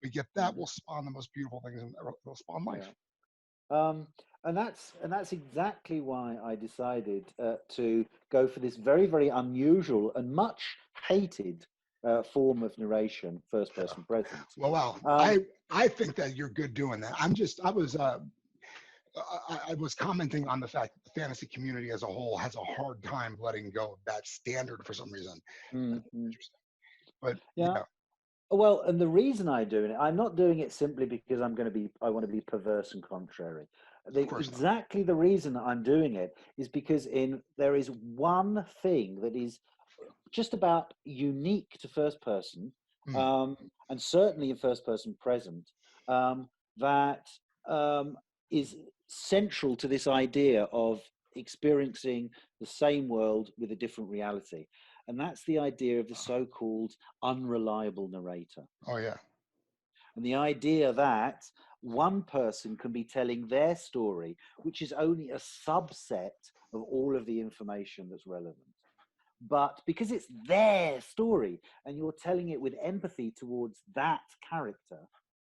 We get that will spawn the most beautiful things, and it'll spawn life. Um, and that's exactly why I decided to go for this very, very unusual and much hated form of narration, first person present. Well, wow. Um, I think that you're good doing that. I was commenting on the fact that the fantasy community as a whole has a hard time letting go of that standard for some reason. That's mm. interesting. But Yeah. yeah, Well, and the reason I'm doing it, I'm not doing it simply because I want to be perverse and contrary. of course not. Exactly the reason that I'm doing it is because there is one thing that is just about unique to first person, Mm, um, and certainly in first person present, that is central to this idea of experiencing the same world with a different reality. And that's the idea of the so-called unreliable narrator. oh yeah. And the idea that one person can be telling their story, which is only a subset of all of the information that's relevant. But because it's their story and you're telling it with empathy towards that character,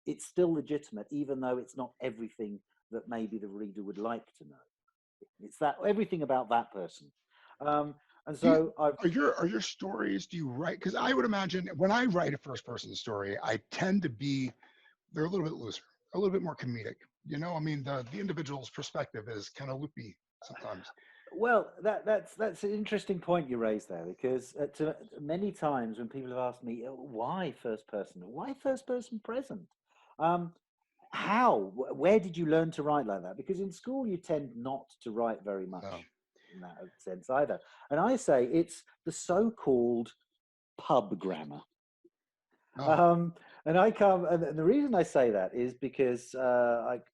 it's still legitimate, even though it's not everything that maybe the reader would like to know. It's that everything about that person. And Do you, so I've are your stories? Do you write? Because I would imagine when I write a first person story, I tend to be they're a little bit looser, a little bit more comedic. You know, I mean, the individual's perspective is kind of loopy sometimes. Well, that's an interesting point you raised there because many times when people have asked me why first person present, um, where did you learn to write like that? Because in school you tend not to write very No. much in that sense either, and I say it's the so-called pub grammar. Oh. Um, and the reason I say that is because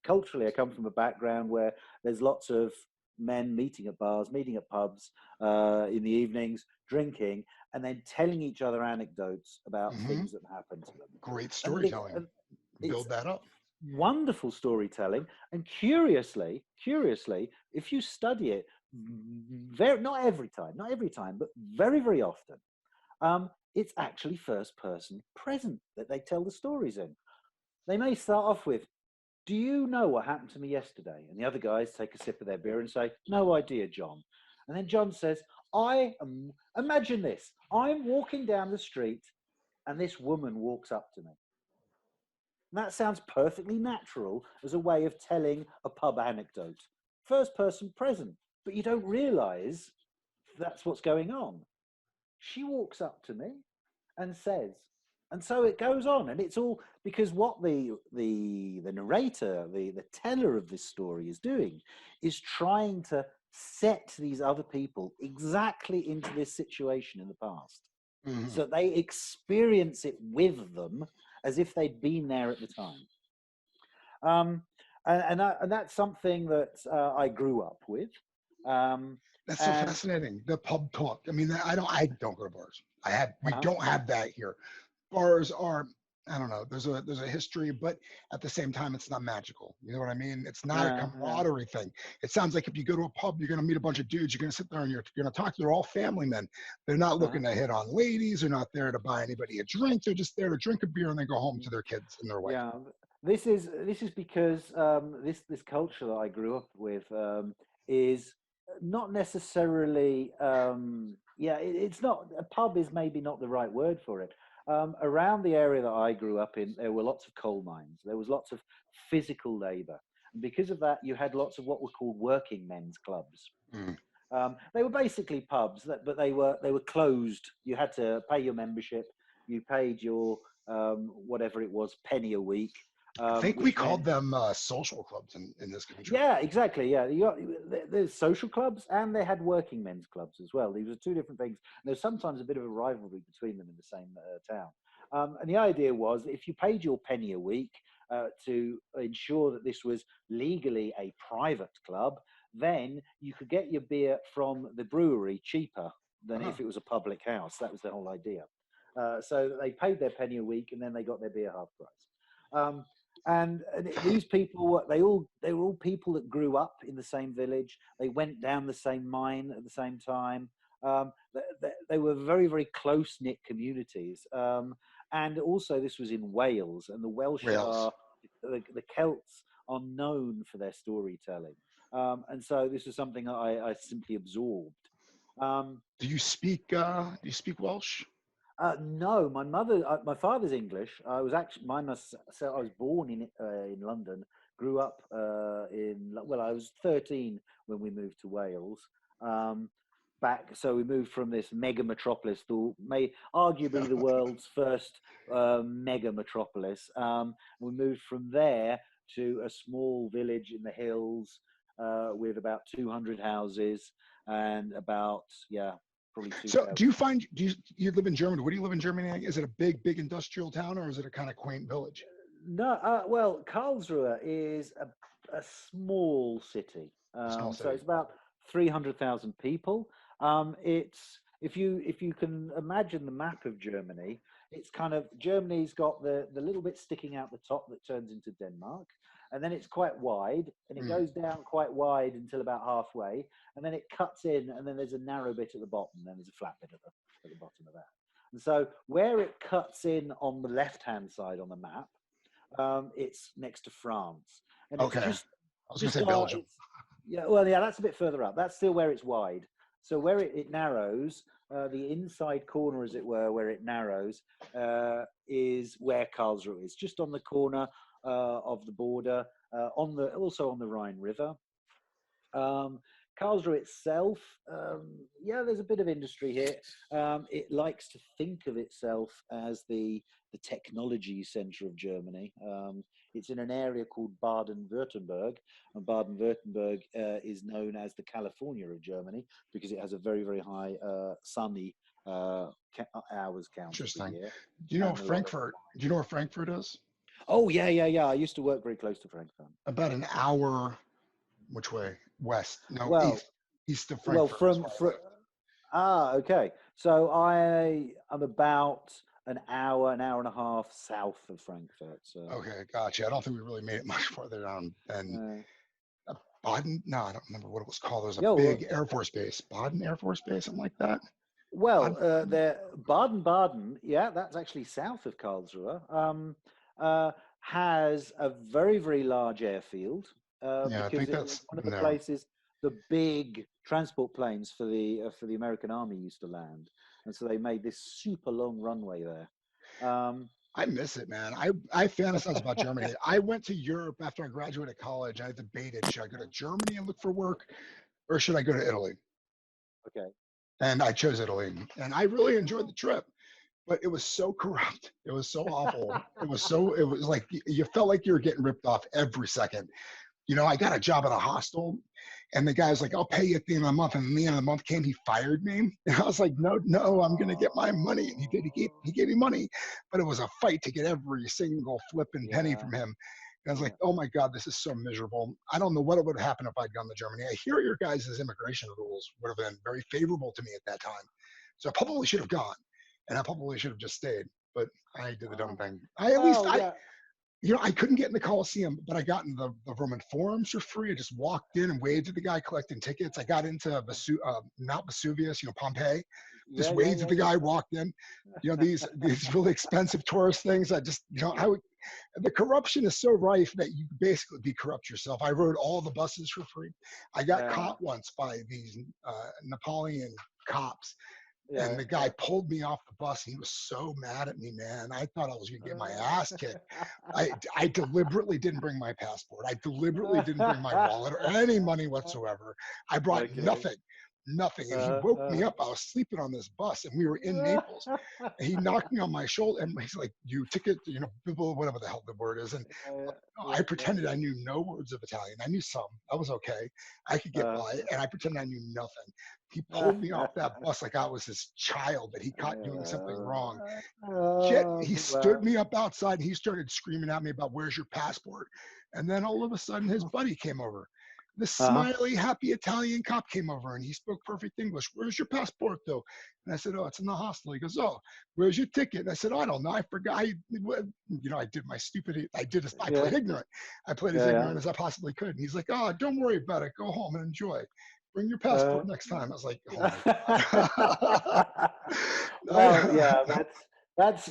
culturally I come from a background where there's lots of men meeting at bars, meeting at pubs in the evenings, drinking, and then telling each other anecdotes about Hmm. things that happened to them. Great And storytelling. it's Build that up. wonderful storytelling. And curiously, if you study it, not every time, but very, very often, it's actually first person present that they tell the stories in. They may start off with, "Do you know what happened to me yesterday?" And the other guys take a sip of their beer and say, "No idea, John." And then John says, imagine this. I'm walking down the street and this woman walks up to me. And that sounds perfectly natural as a way of telling a pub anecdote. First person present, but you don't realize that's what's going on. She walks up to me and says, and so it goes on, and it's all because what the narrator, the teller of this story is doing is trying to set these other people exactly into this situation in the past, Hmm. so that they experience it with them as if they'd been there at the time. Um, and that's something that I grew up with. Um, That's so and fascinating. The pub talk. I mean, I don't go to bars. We uh, don't have that here. Bars are, I don't know. There's a history, but at the same time, it's not magical. You know what I mean? It's not a yeah. camaraderie thing. It sounds like if you go to a pub, you're gonna meet a bunch of dudes. You're gonna sit there and you're gonna talk. They're all family men. They're not Uh-huh. looking to hit on ladies. They're not there to buy anybody a drink. They're just there to drink a beer and then go home to their kids and their wife. Yeah, this is because this culture that I grew up with is not necessarily it's not a pub is maybe not the right word for it. Around the area that I grew up in, there were lots of coal mines. There was lots of physical labor, and because of that, you had lots of what were called working men's clubs. Mm. They were basically pubs, but they were closed. You had to pay your membership. You paid your whatever it was, penny a week, I think we which called meant them social clubs in this country. yeah, exactly, yeah. There's social clubs and they had working men's clubs as well. These were two different things. And there's sometimes a bit of a rivalry between them in the same town. And the idea was that if you paid your penny a week to ensure that this was legally a private club, then you could get your beer from the brewery cheaper than Huh. if it was a public house. That was the whole idea. So they paid their penny a week and then they got their beer half price. And these people, they were all people that grew up in the same village. They went down the same mine at the same time. They were very, very close knit communities. And also, this was in Wales, and the Welsh Wales. are the Celts are known for their storytelling. And so this was something I simply absorbed. Um, Do you speak Welsh? no, my father's English. I was actually mine was, so I was born in London, grew up well, I was 13 when we moved to Wales. Um, so we moved from this mega metropolis to arguably the world's first mega metropolis. We moved from there to a small village in the hills with about 200 houses and about probably So 2,000. do you live in Germany? Where do you live in Germany? Is it a big industrial town, or is it a kind of quaint village? No, well, Karlsruhe is a small city. A small So city. it's about 300,000 people. It's if you can imagine the map of Germany, it's kind of Germany's got the little bit sticking out the top that turns into Denmark, and then it's quite wide, and it Mm. goes down quite wide until about halfway, and then it cuts in, and then there's a narrow bit at the bottom, and then there's a flat bit at the bottom of that. And so where it cuts in on the left-hand side on the map, it's next to France, and it's Okay. I was going to just say Belgium. it's yeah. Well, yeah, that's a bit further up. That's still where it's wide. So where it narrows, the inside corner, as it were, where it narrows, is where Karlsruhe is, just on the corner of the border, also on the Rhine River. Um, Karlsruhe itself, there's a bit of industry here. It likes to think of itself as the technology center of Germany. It's in an area called Baden-Württemberg, and Baden-Württemberg is known as the California of Germany because it has a very, very high sunny hours count of the Interesting. year. Do you know And a lot of Frankfurt? Do you know where Frankfurt is? Oh, yeah, yeah, yeah. I used to work very close to Frankfurt. About an hour. Which way? West? No, Well, east. East of well, Frankfurt is where I live. okay. So I am about an hour and a half south of Frankfurt. So Okay, gotcha. I don't think we really made it much farther down than uh, Baden. No, I don't remember what it was called. There's a yeah, big Air Force base, Baden Air Force Base, something like that. Baden. there Baden-Baden, yeah, that's actually south of Karlsruhe. Uh, has a very, very large airfield Yeah, I because think it was that's one of the no. places the big transport planes for the American Army used to land, and so they made this super long runway there. Um, I miss it, man. I fantasize about Germany. I went to Europe after I graduated college. I debated, should I go to Germany and look for work, or should I go to Italy? okay. And I chose Italy, and I really enjoyed the trip. But it was so corrupt. It was so awful. It was like you felt like you were getting ripped off every second. I got a job at a hostel, and the guy was like, "I'll pay you at the end of the month." And at the end of the month came, he fired me. And I was like, "No, no, I'm gonna get my money." And he did. He gave me money, but it was a fight to get every single flipping penny Yeah, from him. And I was yeah. like, "Oh my God, this is so miserable." I don't know what would have happened if I'd gone to Germany. I hear your guys' immigration rules would have been very favorable to me at that time, so I probably should have gone, and I probably should have just stayed. But I did the dumb Oh, thing. I at least well, I yeah, I couldn't get in the Coliseum, but I got in the Roman Forums for free. I just walked in and waved to the guy collecting tickets. I got into Mount Vesuvius, Pompeii. Just yeah, yeah, waved to yeah, the yeah. guy, walked in. These really expensive tourist things. I just, the corruption is so rife that you basically be corrupt yourself. I rode all the buses for free. I got Yeah, caught once by these Napoleon cops, and yeah, the guy pulled me off the bus. He was so mad at me, man. I thought I was gonna get my ass kicked. I deliberately didn't bring my passport. I deliberately didn't bring my wallet or any money whatsoever. I brought okay. nothing. And he Uh, woke me uh, up. I was sleeping on this bus, and we were in Naples. And he knocked me on my shoulder, and he's like, "You ticket, whatever the hell the word is." And yeah, I yeah. pretended I knew no words of Italian. I knew some. I was okay. I could get Uh, by, and I pretended I knew nothing. He pulled me off that bus like I was his child that he caught doing something wrong. Yet he stood well, me up outside and he started screaming at me about where's your passport. And then all of a sudden his buddy came over. This uh-huh. smiley, happy Italian cop came over and he spoke perfect English. "Where's your passport though?" And I said, "Oh, it's in the hostel." He goes, "Oh, where's your ticket?" And I said, "Oh, I don't know. I forgot. I did my stupid, I Yeah, played ignorant. I played as yeah, yeah. ignorant as I possibly could." And he's like, "Oh, don't worry about it. Go home and enjoy." bring your Uh, passport next time. I was like, oh my God. well, yeah, that's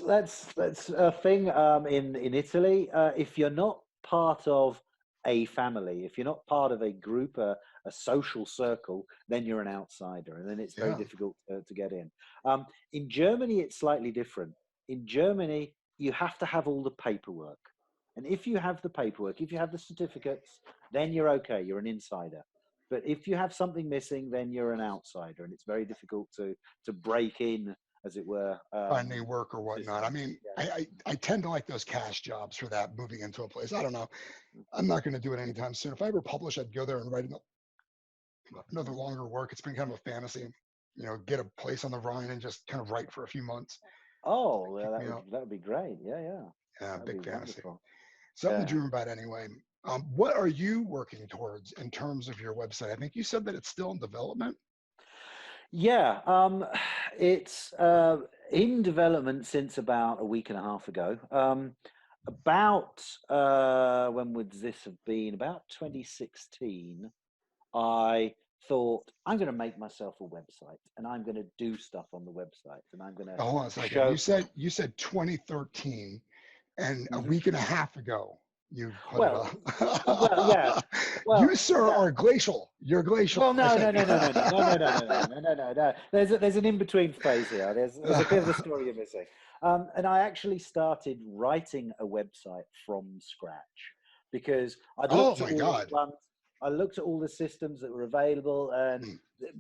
a thing in Italy. If you're not part of a family, if you're not part of a group, a social circle, then you're an outsider, and then it's very Yeah, difficult to get in. In Germany, it's slightly different. In Germany, you have to have all the paperwork, and if you have the paperwork, if you have the certificates, then you're okay. You're an insider. But if you have something missing, then you're an outsider, and it's very difficult to break in, as it were. finding work or whatnot. I System. mean, Yeah. I tend to like those cash jobs for that, moving into a place. I don't know. I'm not going to do it anytime soon. If I ever publish, I'd go there and write another longer work. It's been kind of a fantasy, get a place on the Rhine and just kind of write for a few months. Oh, well, Kick me out. that would be great. Yeah, yeah, Yeah, that would be big fantasy. wonderful. Something to Yeah, dream about anyway. What are you working towards in terms of your website? I think you said that it's still in development. yeah. It's in development since about a week and a half ago. About when would this have been? About 2016. I thought I'm going to make myself a website, and I'm going to do stuff on the website, and I'm going to Now, hold on a second. show. You said 2013, and a week and a half ago you put it Well, well, yeah. up. You, Well, sir, no. are glacial. You're glacial, Well, I no, no, think. no, no, no, no, no, no, no, no, no, no, no, no, no. There's an in between phase here. There's a bit of the story you're missing. And I actually started writing a website from scratch because I'd Oh looked at my all God. the ones, I looked at all the systems that were available, and Hmm.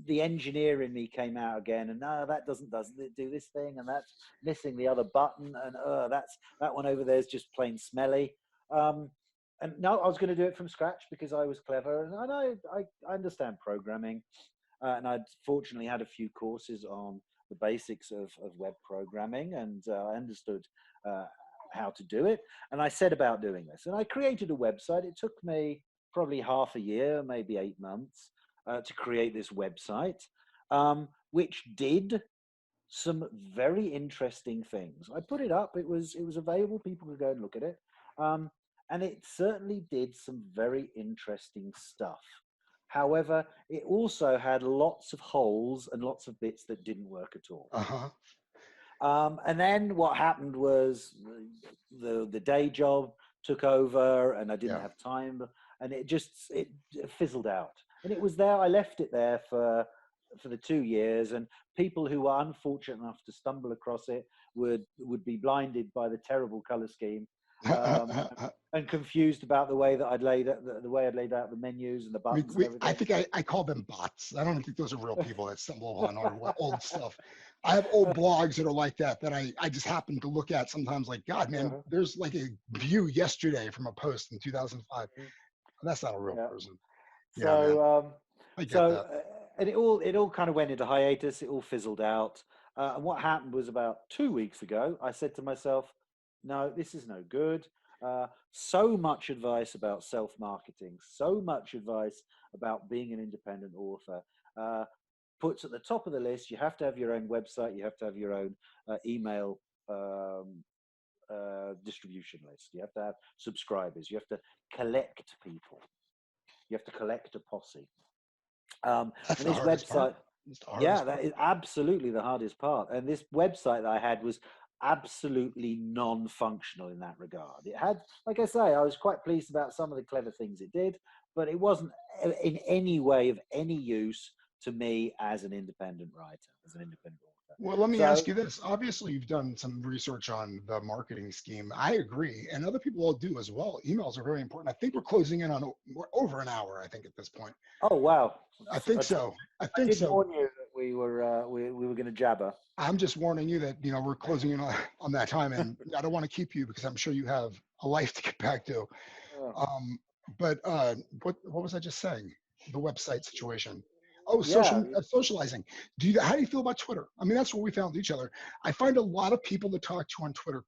the engineer in me came out again. And no, that doesn't it do this thing, and that's missing the other button, and that one over there is just plain smelly. Um, and no, I was going to do it from scratch because I was clever and I understand programming. And I'd fortunately had a few courses on the basics of web programming, and I understood uh, how to do it. And I set about doing this. And I created a website. It took me probably half a year, maybe 8 months, to create this website, which did some very interesting things. I put it up. It was available. People could go and look at it, um, and it certainly did some very interesting stuff. However, it also had lots of holes and lots of bits that didn't work at all. Uh-huh. And then what happened was the day job took over, and I didn't Yeah. have time, and it fizzled out. And it was there. I left it there for the 2 years, and people who were unfortunate enough to stumble across it would be blinded by the terrible color scheme, um, and confused about the way that the way I'd laid out the menus and the buttons and I everything. think I call them bots. I don't think those are real people that stumble upon our old stuff. I have old blogs that are like that I just happen to look at sometimes like, God, man, Uh-huh. there's like a view yesterday from a post in 2005. That's not a real Yeah. person. Yeah, man. So, I get so, that. and it all kind of went into hiatus. It all fizzled out. And what happened was about 2 weeks ago, I said to myself, "No, this is no good." So much advice about self-marketing, so much advice about being an independent author. Puts at the top of the list. You have to have your own website. You have to have your own email um, distribution list. You have to have subscribers. You have to collect people. You have to collect a posse. That's And the this hardest part. website, It's the yeah, hardest that part. is absolutely the hardest part. And this website that I had was absolutely non-functional in that regard. It had, like I say, I was quite pleased about some of the clever things it did, but it wasn't in any way of any use to me as an independent writer, as an independent author. Well, let me ask So, you this. Obviously, you've done some research on the marketing scheme. I agree, and other people will do as well. Emails are very important. I think we're closing in on we're over an hour, I think, at this point. oh wow, I think I so. I I think did so. warn you that we were going to jabber. I'm just warning you that we're closing in on that time, and I don't want to keep you because I'm sure you have a life to get back to. Oh, Um, but what was I just saying? The website situation. Oh, yeah, socializing. How do you feel about Twitter? I mean, that's where we found each other. I find a lot of people to talk to on Twitter,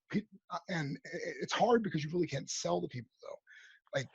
and it's hard because you really can't sell to people though. Like,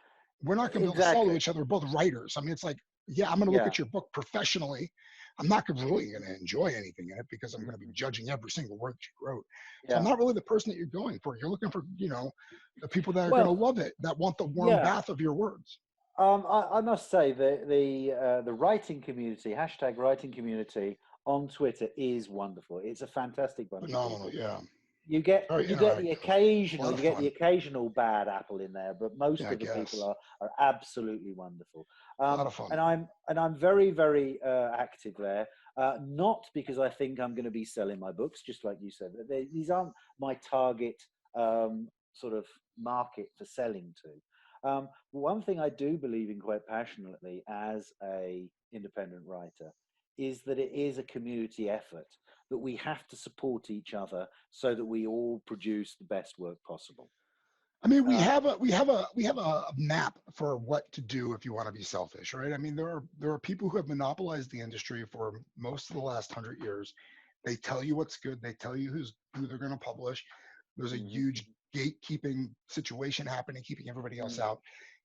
we're not going to be able to sell to exactly. each other. We're both writers. I mean, it's like, yeah, I'm going to look Yeah. at your book professionally. I'm not really going to enjoy anything in it because I'm going to be judging every single word that you wrote. So I'm Yeah. not really the person that you're going for. You're looking for, the people that are going to Well, love it, that want the warm yeah. bath of your words. I must say the writing community, hashtag writing community on Twitter is wonderful. It's a fantastic bunch of Phenomenal, people. yeah. You get Very you get the interactive. A lot occasional of you get the fun. occasional bad apple in there, but Yeah, most I of the people guess. are absolutely wonderful. A lot of fun. And I'm very active there. Not because I think I'm going to be selling my books, just like you said. These aren't my target sort of market for selling to. One thing I do believe in quite passionately as a independent writer is that it is a community effort, that we have to support each other so that we all produce the best work possible. I mean, we Uh, have a map for what to do if you want to be selfish, right? I mean, there are people who have monopolized the industry for most of the last 100 years. They tell you what's good. They tell you who they're going to publish. There's a mhm, huge gatekeeping situation happening, keeping everybody else mhm, out.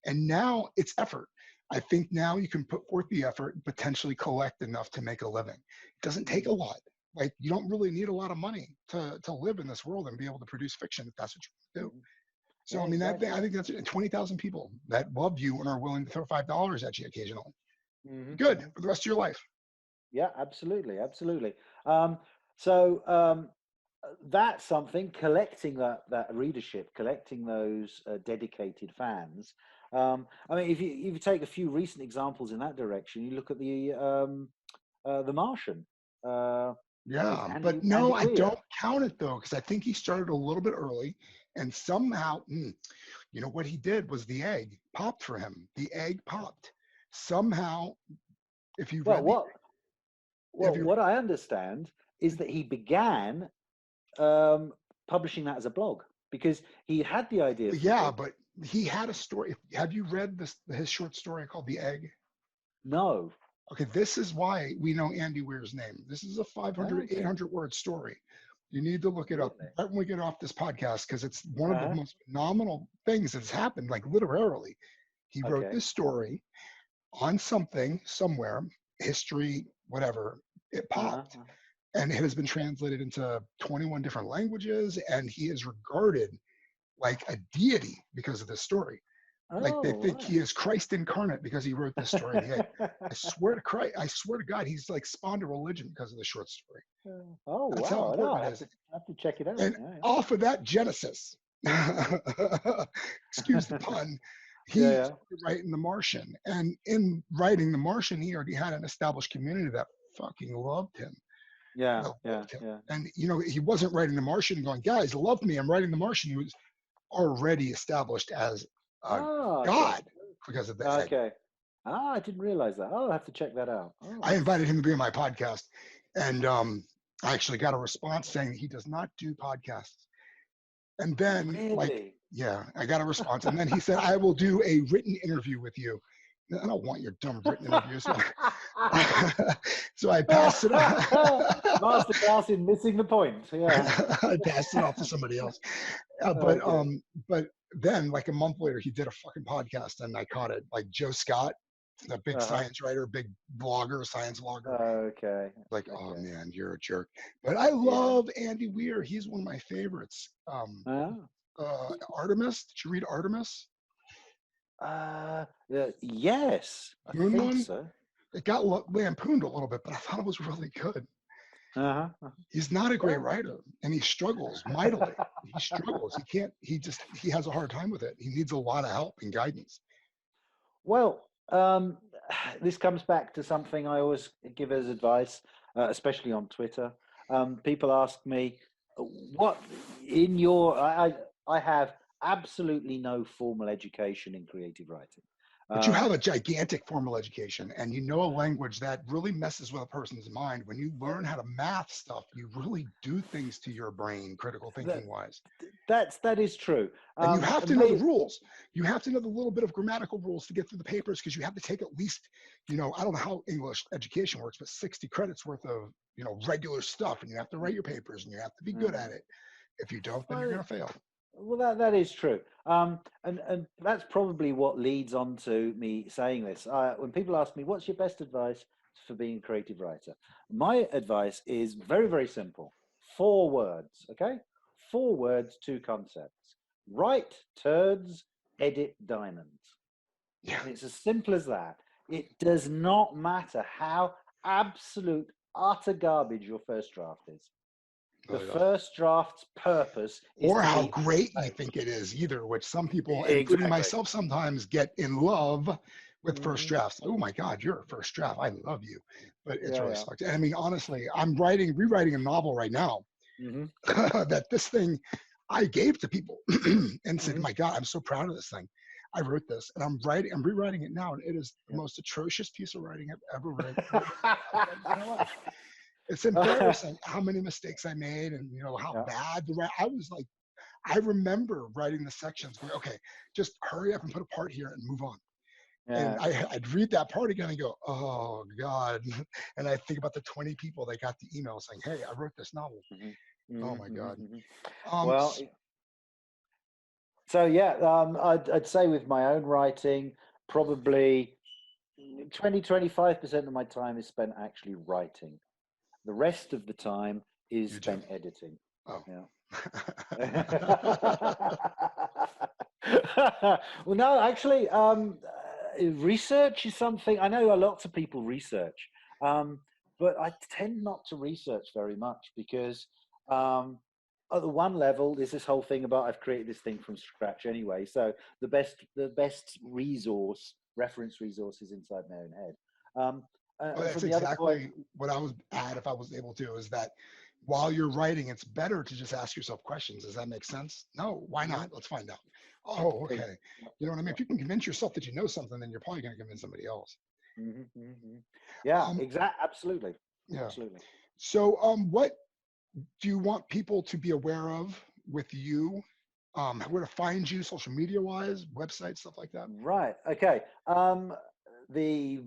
And now it's effort. I think now you can put forth the effort and potentially collect enough to make a living. It doesn't take a mhm, lot. Like you don't really need a lot of money to live in this world and be able to produce fiction if that's what you want to do. mhm. So Yeah, I mean, I exactly. think that's 20,000 people that love you and are willing to throw $5 at you occasionally. Hmm, Good hmm. for the rest of your life. Yeah, absolutely, absolutely. Um, so that's something. Collecting that readership, collecting those dedicated fans. I mean, if you take a few recent examples in that direction, you look at the Martian with Yeah, but no, Andy I don't Weir. count it though because I think he started a little bit early, and somehow, what he did was the egg popped for him. The egg popped somehow. If you Well, read the, what if well you, what I understand is that he began um, publishing that as a blog because he had the idea for the yeah, book. but he had a story. Have you read his short story called The Egg? No. Okay, this is why we know Andy Weir's name. This is a 500, Okay. 800 word story. You need to look it up Really? right when we get off this podcast because it's one of the Uh-huh. most phenomenal things that's happened, like literarily. He wrote Okay. this story on something, somewhere, history, whatever. It Uh-huh. popped and it has been translated into 21 different languages. And he is regarded like a deity because of this story. Like they Oh, think he is Christ incarnate because he wrote this story. right. I swear to Christ, I swear to God, he's like spawned a religion because of the short story. Oh, That's how wow. No, important I it have is. to check it out. And Yeah, off of that Genesis, excuse the pun, yeah. he Yeah, started writing The Martian. And in writing The Martian, he already had an established community that fucking loved him. yeah. That Yeah, loved him. yeah. And he wasn't writing The Martian going, guys, love me. I'm writing The Martian. He was already established as a Ah, okay. god because of the egg. Okay. Ah, I didn't realize that. Oh, I have to check that out. I Oh, invited him to be on my podcast, and I actually got a response saying that he does not do podcasts. And then, like, really? yeah, I got a response, and then he said, "I will do a written interview with you." I don't want your dumb written interview, so so I passed it. Masterclass in missing the point. Yeah. I passed it off to somebody else. Uh, but Okay. um, but then, like a month later, he did a fucking podcast, and I caught it. Like Joe Scott, the big Uh-huh. science writer, big blogger, science blogger. Okay. Like, oh Okay. man, you're a jerk. But I Yeah. love Andy Weir. He's one of my favorites. Ah. Artemis. Did you read Artemis? Yes, I Moon think one. so. It got lampooned a little bit, but I thought it was really good. Uh-huh. He's not a great Well, writer, and he struggles mightily. He struggles. He can't. He has a hard time with it. He needs a lot of help and guidance. well, this comes back to something I always give as advice, especially on Twitter. People ask me, "What in your?" I have absolutely no formal education in creative writing. But you Um, have a gigantic formal education and you know a language that really messes with a person's mind. When you learn how to math stuff, you really do things to your brain, critical that thinking wise. that is true. And you have to And know the may, rules. You have to know the little bit of grammatical rules to get through the papers because you have to take at least, I don't know how English education works, but 60 credits worth of, regular stuff. And you have to write your papers and you have to be good at uh, it. If you don't, then you're well, going to fail. well, that is true. And that's probably what leads on to me saying this. When people ask me, "What's your best advice for being a creative writer?" My advice is very, very simple. 4 words, okay? 4 words, 2 concepts. Write turds, edit diamonds. Yeah. And it's as simple as that. It does not matter how absolute, utter garbage your first draft is. The Really does. first draft's purpose is Or to how be great you think it is either, which some people, including exactly. myself, sometimes get in love with first Hmm. drafts. Oh my God, you're a first draft. I love you. But it's Yeah, really yeah. sucks. And I mean, honestly, I'm rewriting a novel right now Hmm. that this thing I gave to people and said, Hmm. my God, I'm so proud of this thing. I wrote this and I'm rewriting it now. And it is the most atrocious piece of writing I've ever read in my life. It's embarrassing how many mistakes I made and how Yeah, bad I was like, I remember writing the sections going, okay, just hurry up and put a part here and move on. And yeah. I'd read that part again and go, oh God. And I think about the 20 people that got the email saying, hey, I wrote this novel. Hmm. Oh Hmm. my Hmm. God. Hmm. Um, Well, so yeah, I'd say with my own writing, probably 20-25% of my time is spent actually writing. The rest of the time is you too. spent editing. Oh. Yeah. Well, no, actually, research is something I know. Lots of people research, but I tend not to research very much because, at the one level, there's this whole thing about I've created this thing from scratch anyway. So the best reference resource is inside my own head. Um, Well, and that's from the other point, exactly what I was at if I was able to, is that while you're writing, it's better to just ask yourself questions. Does that make sense? No, why mhm, not? Let's find out. Oh, ex- okay. You know what I mean? If you can convince yourself that you know something, then you're probably going to convince somebody else. mhm, mhm, mhm. Yeah, Um, absolutely, yeah. absolutely. So, what do you want people to be aware of with you? Where to find you, social media wise, website, stuff like that? Right. Okay. The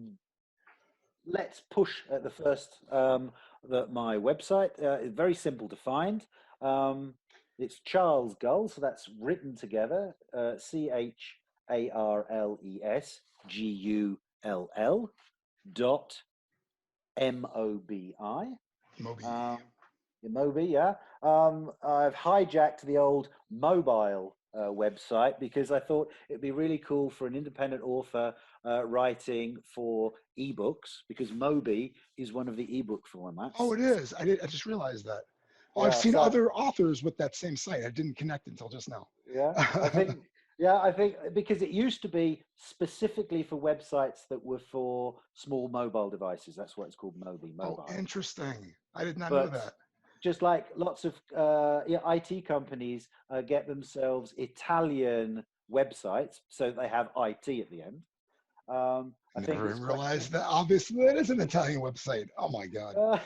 let's push at the first. My website is very simple to find. Um, it's Charles Gull, so that's written together. CHARLES GULL .mobi. Moby. Um, Mobi, yeah. I've hijacked the old mobile website because I thought it'd be really cool for an independent author writing for ebooks because Mobi is one of the ebook Oh, formats. it is. I just realized that. Oh, I've Yeah, seen so other authors with that same site. I didn't connect until just now. yeah, I think yeah, I think because it used to be specifically for websites that were for small mobile devices. That's what it's called, Mobi, Oh, mobile. interesting. I did not know But that. just like lots of yeah, IT companies get themselves Italian websites, so they have IT at the end. I think Never it's even quite realized cool. that. Obviously, that is an Italian website. Oh my God. Uh,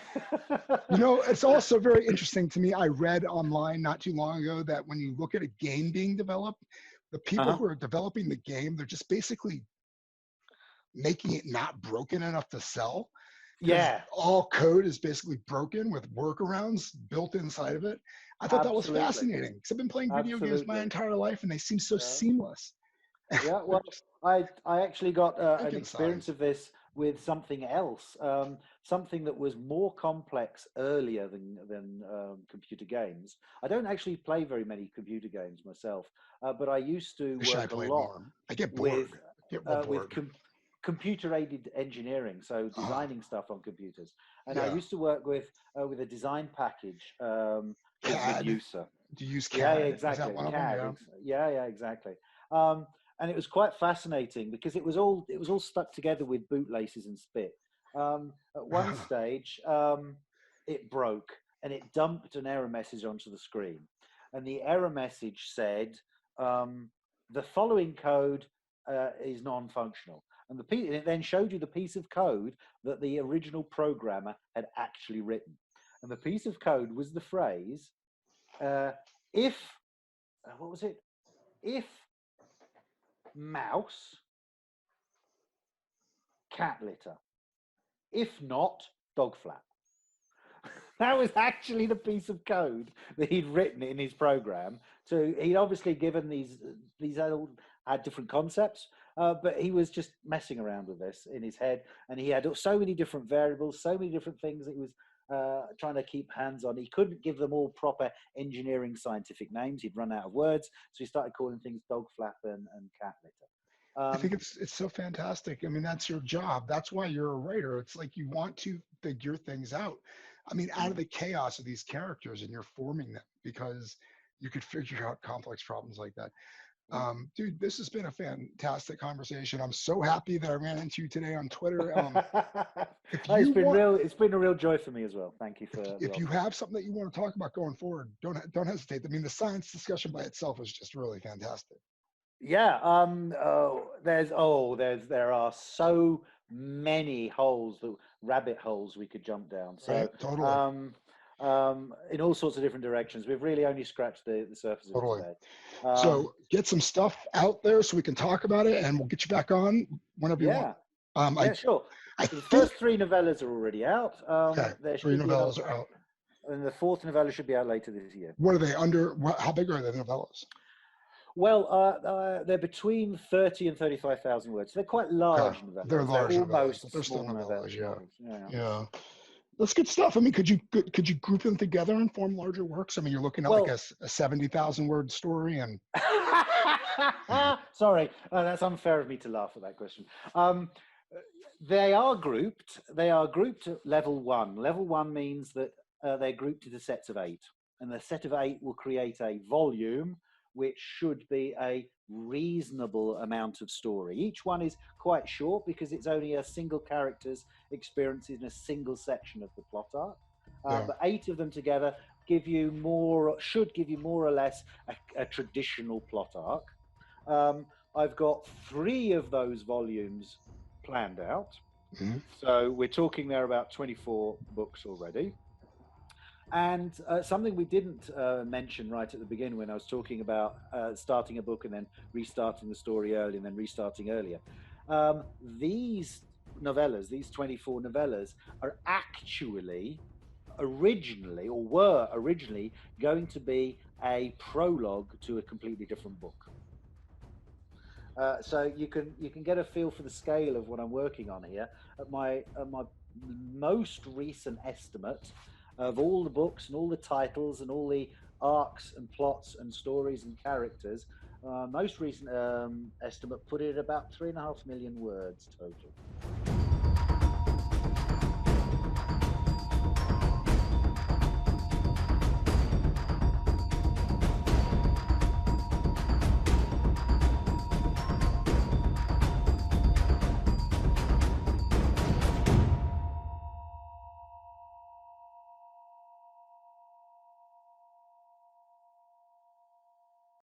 It's also very interesting to me. I read online not too long ago that when you look at a game being developed, the people uh-huh. who are developing the game, they're just basically making it not broken enough to sell because Yeah, all code is basically broken with workarounds built inside of it. I thought that was absolutely, fascinating because I've been playing video games my absolutely. entire life and they seem so Yeah. seamless. Yeah, They're well, just I actually got an experience Frankenstein's. of this with something else, something that was more complex earlier than computer games. I don't actually play very many computer games myself, but I used to Wish I work a played lot more. I get with bored. Get real with bored. computer-aided engineering, so Uh, designing stuff on computers. And I yeah. used to work with a design package called CAD. Medusa. Do you use Yeah, yeah, CAD? Is that exactly. one of them? CAD. Yeah. Yeah, yeah, exactly. Um, and it was quite fascinating because it was all stuck together with bootlaces and spit. At one stage, it broke and it dumped an error message onto the screen, and the error message said, "The following code is non-functional." And it then showed you the piece of code that the original programmer had actually written, and the piece of code was the phrase if what was it? If mouse, cat litter. If not, dog flap. That was actually the piece of code that he'd written in his program. So he'd obviously given these all had different concepts, but he was just messing around with this in his head, and he had so many different variables, so many different things that he was trying to keep hands on. He couldn't give them all proper engineering scientific names. He'd run out of words, so he started calling things dog flap and cat litter. I think it's so fantastic. I mean, that's your job. That's why you're a writer. It's like you want to figure things out. I mean, out of Mm. the chaos of these characters, and you're forming them because you could figure out complex problems like that. Mm. Dude, this has been a fantastic conversation. I'm so happy that I ran into you today on Twitter. If Oh, it's you been want, real. It's been a real joy for me as well. Thank you for the if you offer. have something that you want to talk about going forward, don't hesitate. I mean, the science discussion by itself is just really fantastic. Yeah. There are so many holes, rabbit holes we could jump down. Right? So, Totally, um, in all sorts of different directions. We've really only scratched the surface of it totally. today. So get some stuff out there so we can talk about it, and we'll get you back on whenever you want. Yeah. Um, I Yeah. Sure. I So the think first three novellas are already out. okay, There three should be another, novellas are out. and the fourth novella should be out later this year. What are they under? How big are the novellas? Well, they're between 30 and 35,000 words. They're quite Okay, large they're novellas. They're large novellas, but they're almost still small novellas. Yeah, novels. Yeah. yeah. That's good stuff. I mean, could you group them together and form larger works? I mean, you're looking at like Well, a 70,000 word story, and sorry, that's unfair of me to laugh at that question. They are grouped. They are grouped at level one. Level one means that they're grouped into sets of 8, and the set of 8 will create a volume, which should be a reasonable amount of story. Each one is quite short because it's only a single character's experience in a single section of the plot arc. yeah, But 8 of them together should give you more or less a traditional plot arc. I've got 3 of those volumes planned out. mhm, So we're talking there about 24 books already. And something we didn't mention right at the beginning when I was talking about starting a book and then restarting the story early and then restarting earlier. These novellas, these 24 novellas, are actually were originally going to be a prologue to a completely different book. So you can get a feel for the scale of what I'm working on here. At my most recent estimate of all the books and all the titles and all the arcs and plots and stories and characters, most recent estimate put it at about 3.5 million words total.